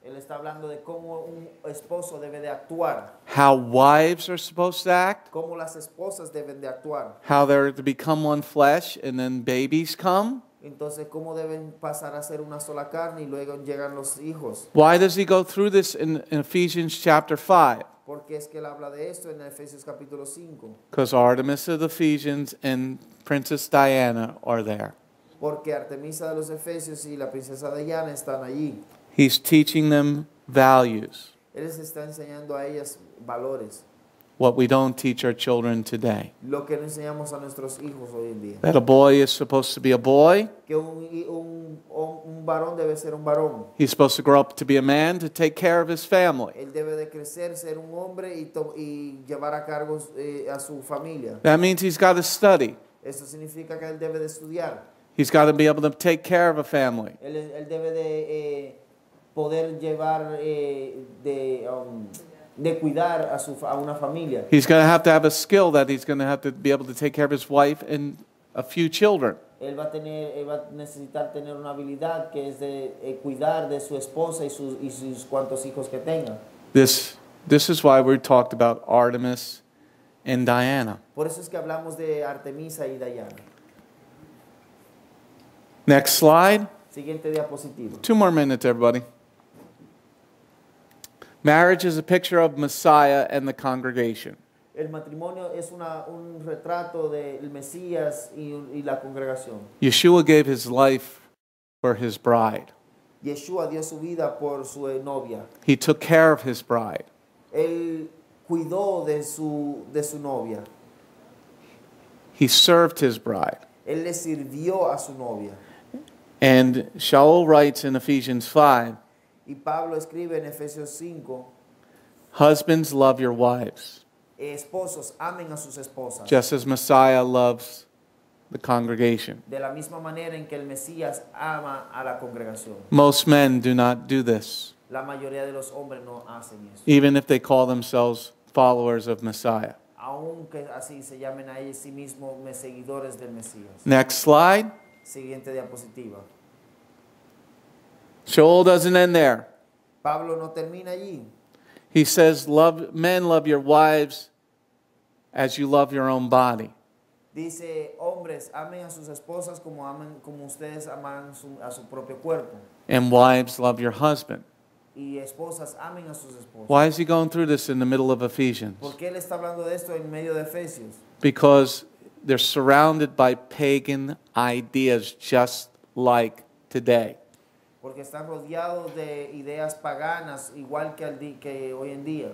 Él está hablando de cómo un esposo debe de actuar, how wives are supposed to act, cómo las esposas deben de actuar. how they're to become one flesh and then babies come. Entonces, cómo deben pasar a ser una sola carne y luego llegan los hijos. Why does he go through this in Ephesians chapter 5? Porque es que él habla de esto en Efesios capítulo 5. Because Artemis of the Ephesians and Princess Diana are there. Porque Artemisa de los Efesios y la princesa Diana están allí. He's teaching them values. Él les está enseñando a ellas valores. what we don't teach our children today. Lo que no enseñamos a nuestros hijos hoy en día. That a boy is supposed to be a boy. Que un varón debe ser un varón. He's supposed to grow up to be a man to take care of his family. Él debe de crecer, ser un hombre y llevar a cargo a su familia. That means he's got to study. Eso significa que él debe de estudiar. He's got to be able to take care of a family. Él debe de poder llevar, de cuidar a una familia. He's going to have a skill that he's going to have to be able to take care of his wife and a few children. Él va a necesitar tener una habilidad que es de cuidar de su esposa y sus cuantos hijos que tenga. This is why we talked about Artemis and Diana. Por eso es que hablamos de Artemisa y Diana. Next slide. Siguiente diapositiva. 2 more minutes, everybody. Marriage is a picture of Messiah and the congregation. El matrimonio es un retrato del Mesías y la congregación. Yeshua gave his life for his bride. Yeshua dio su vida por su novia. He took care of his bride. Él cuidó de su novia. He served his bride. Él le sirvió a su novia. And Shaul writes in Ephesians 5, Y Pablo escribe en Efesios 5, husbands, love your wives, esposos, amen a sus esposas. just as Messiah loves the congregation. De la misma manera en que el Mesías ama a la congregación. Most men do not do this, La mayoría de los hombres no hacen eso. even if they call themselves followers of Messiah. Aunque así se llamen a ellos sí mismos seguidores del Mesías. Next slide. Siguiente diapositiva. Shaul doesn't end there. Pablo no termina allí. He says, men, love your wives as you love your own body. Dice, hombres, amen a sus esposas como ustedes aman a su propio cuerpo. And wives, love your husband. Y esposas, amen a sus esposos. Why is he going through this in the middle of Ephesians? ¿Por qué él está hablando de esto en medio de Efesios? Because they're surrounded by pagan ideas just like today. Porque están rodeados de ideas paganas igual que hoy en día.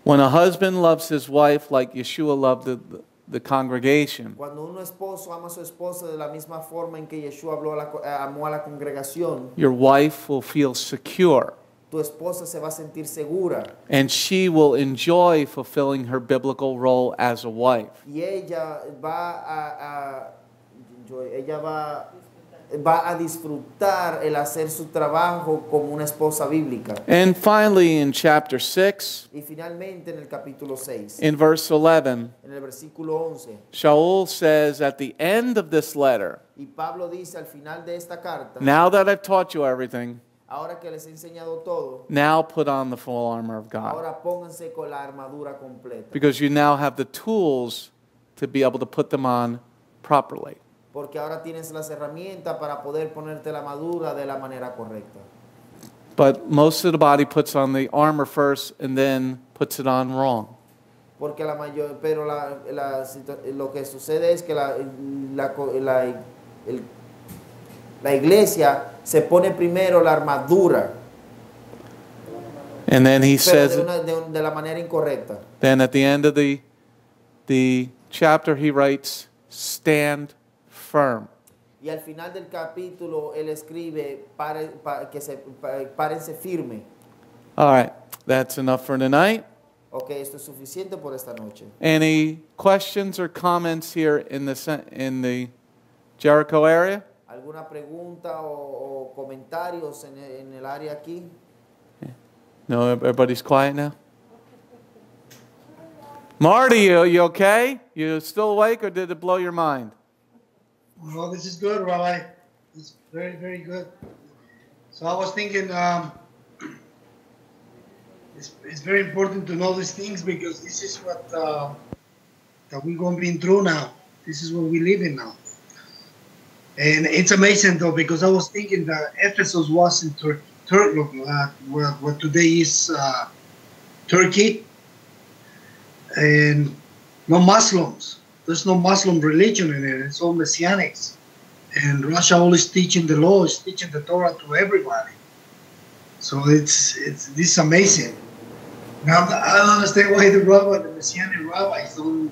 When a husband loves his wife like Yeshua loved the congregation, Cuando un esposo ama a su esposa de la misma forma en que Yeshua amó a la congregación, your wife will feel secure tu esposa se va a sentir segura and she will enjoy fulfilling her biblical role as a wife. y ella va a disfrutar el hacer su trabajo como una esposa bíblica. And finally, in chapter 6, Y finalmente en el capítulo 6, in verse 11, en el versículo 11, Shaul says at the end of this letter, y Pablo dice al final de esta carta, now that I've taught you everything, ahora que les he enseñado todo, now put on the full armor of God. ahora pónganse con la armadura completa. Because you now have the tools to be able to put them on properly. Porque ahora tienes las herramientas para poder ponerte la armadura de la manera correcta. But most of the body puts on the armor first and then puts it on wrong. Porque lo que sucede es que la iglesia se pone primero la armadura, And then he pero says, de la manera incorrecta. then at the end of the chapter he writes, stand firm. Y al final del capítulo él escribe párense firme. All right, that's enough for tonight. Ok, esto es suficiente por esta noche. Any questions or comments here in the Jericho area? ¿Alguna pregunta o comentarios en el área aquí? No, everybody's quiet now? Marty, you okay? You still awake or did it blow your mind? Well, this is good, Rabbi. It's very, very good. So I was thinking, it's very important to know these things because this is what that we're going to be through now. This is what we live in now. And it's amazing though because I was thinking that Ephesus was in Turkey, what today is Turkey, and no Muslims. There's no Muslim religion in it. It's all Messianics. And Russia always teaching the law, is teaching the Torah to everybody. So this is amazing. Now I don't understand why the Messianic rabbis don't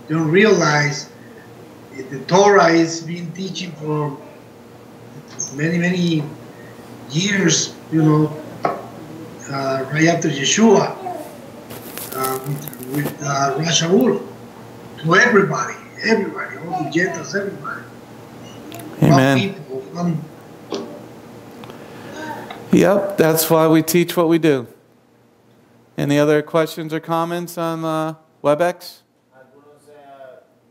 realize that the Torah is being teaching for many years, right after Yeshua, with Rashaul, to everybody, all the Gentiles, everybody. Amen. Yep, that's why we teach what we do. Any other questions or comments on WebEx? ¿Algunas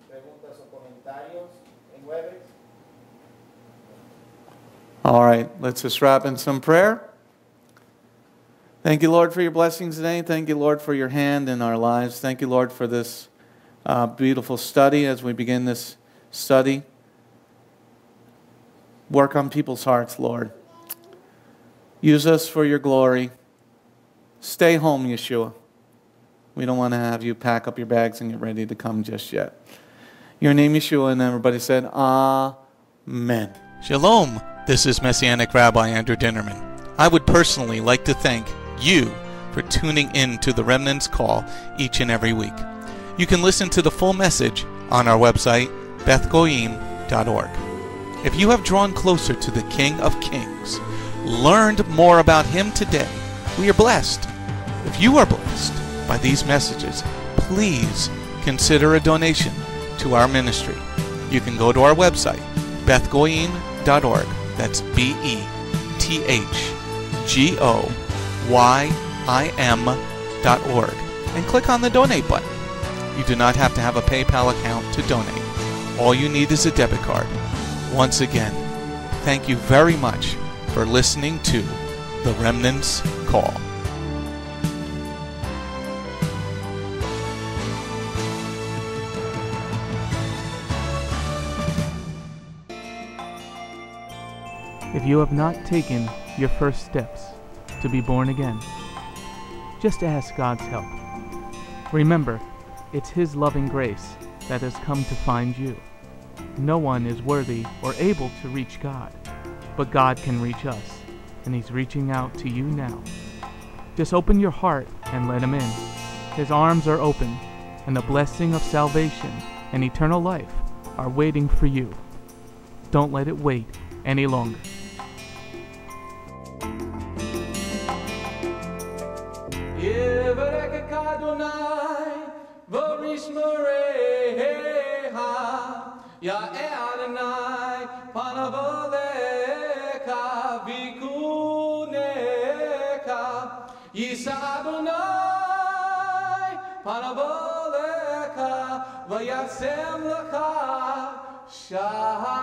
preguntas o comentarios en Webex? All right, let's just wrap in some prayer. Thank you, Lord, for your blessings today. Thank you, Lord, for your hand in our lives. Thank you, Lord, for this beautiful study as we begin this study. Work on people's hearts, Lord. Use us for your glory. Stay home, Yeshua. We don't want to have you pack up your bags and get ready to come just yet. Your name, Yeshua, and everybody said, Amen. Shalom. This is Messianic Rabbi Andrew Dinnerman. I would personally like to thank you for tuning in to the Remnant's Call each and every week. You can listen to the full message on our website, bethgoyim.org. If you have drawn closer to the King of Kings, learned more about Him today, we are blessed. If you are blessed by these messages, please consider a donation to our ministry. You can go to our website, bethgoyim.org. That's BETHGOYIM.org, and click on the donate button. You do not have to have a PayPal account to donate. All you need is a debit card. Once again, thank you very much for listening to The Remnant's Call. If you have not taken your first steps to be born again, just ask God's help. Remember, it's His loving grace that has come to find you. No one is worthy or able to reach God, but God can reach us, and He's reaching out to you now. Just open your heart and let Him in. His arms are open, and the blessing of salvation and eternal life are waiting for you. Don't let it wait any longer. Ya Adonai, panavoleka, vikuneka, Yisa Adonai, panavoleka, vayatsem laka, shalom.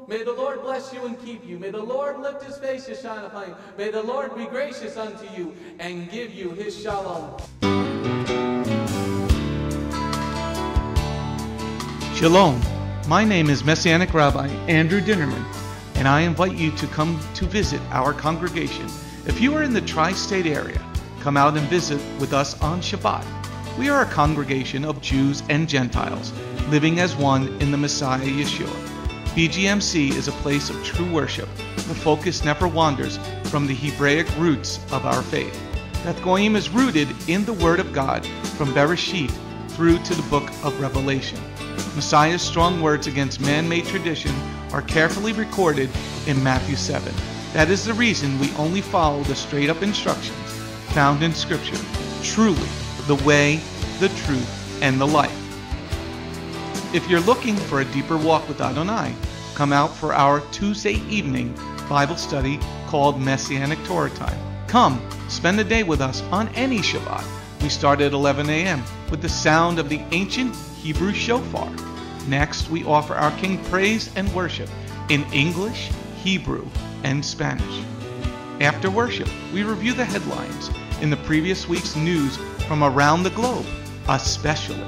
May the Lord bless you and keep you. May the Lord lift His face to shine upon you. May the Lord be gracious unto you and give you His shalom. Shalom. My name is Messianic Rabbi Andrew Dinnerman, and I invite you to come to visit our congregation. If you are in the tri-state area, come out and visit with us on Shabbat. We are a congregation of Jews and Gentiles, living as one in the Messiah Yeshua. Bgmc is a place of true worship. The focus never wanders from the Hebraic roots of our faith. Beth Goyim is rooted in the Word of God from Bereshit through to the book of Revelation. Messiah's strong words against man-made tradition are carefully recorded in Matthew 7. That is the reason we only follow the straight-up instructions found in Scripture, truly the way, the truth, and the life. If you're looking for a deeper walk with Adonai, come out for our Tuesday evening Bible study called Messianic Torah Time. Come, spend the day with us on any Shabbat. We start at 11 a.m. with the sound of the ancient Hebrew shofar. Next, we offer our King praise and worship in English, Hebrew, and Spanish. After worship, we review the headlines in the previous week's news from around the globe, especially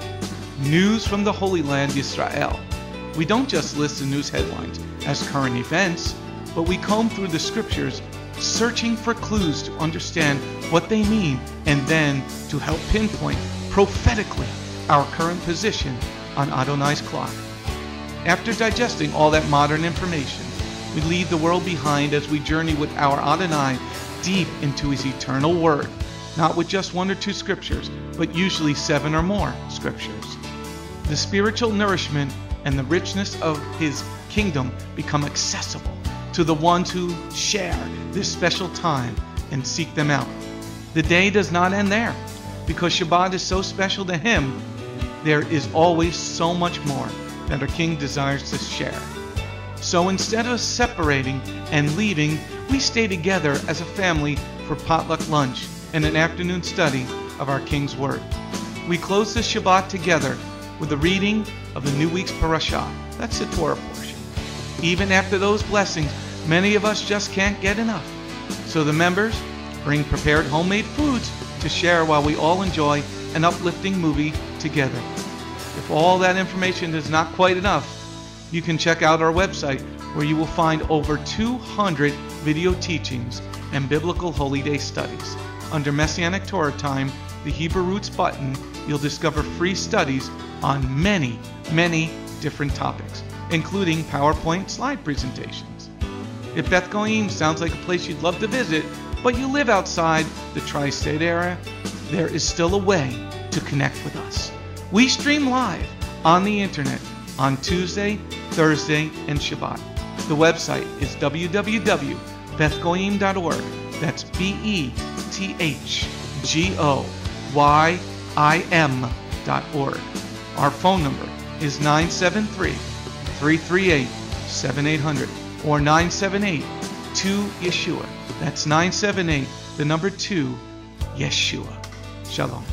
news from the Holy Land, Israel. We don't just list the news headlines as current events, but we comb through the scriptures, searching for clues to understand what they mean and then to help pinpoint prophetically our current position on Adonai's clock. After digesting all that modern information, we leave the world behind as we journey with our Adonai deep into His eternal Word, not with just 1 or 2 scriptures, but usually 7 or more scriptures. The spiritual nourishment and the richness of His kingdom become accessible to the ones who share this special time and seek them out. The day does not end there. Because Shabbat is so special to Him, there is always so much more that our King desires to share. So instead of separating and leaving, we stay together as a family for potluck lunch and an afternoon study of our King's Word. We close the Shabbat together with the reading of the new week's parashah. That's the Torah portion. Even after those blessings, many of us just can't get enough. So the members bring prepared homemade foods to share while we all enjoy an uplifting movie together. If all that information is not quite enough, you can check out our website where you will find over 200 video teachings and biblical holy day studies. Under Messianic Torah Time, the Hebrew Roots button, you'll discover free studies on many different topics, including PowerPoint slide presentations. If Beth Goyim sounds like a place you'd love to visit, but you live outside the tri-state area, there is still a way to connect with us. We stream live on the internet on Tuesday, Thursday, and Shabbat. The website is www.bethgoyim.org. That's BETHGOYIM.org. Our phone number is 973-338-7800 or 978-2-YESHUA. That's 978, the number 2, Yeshua. Shalom.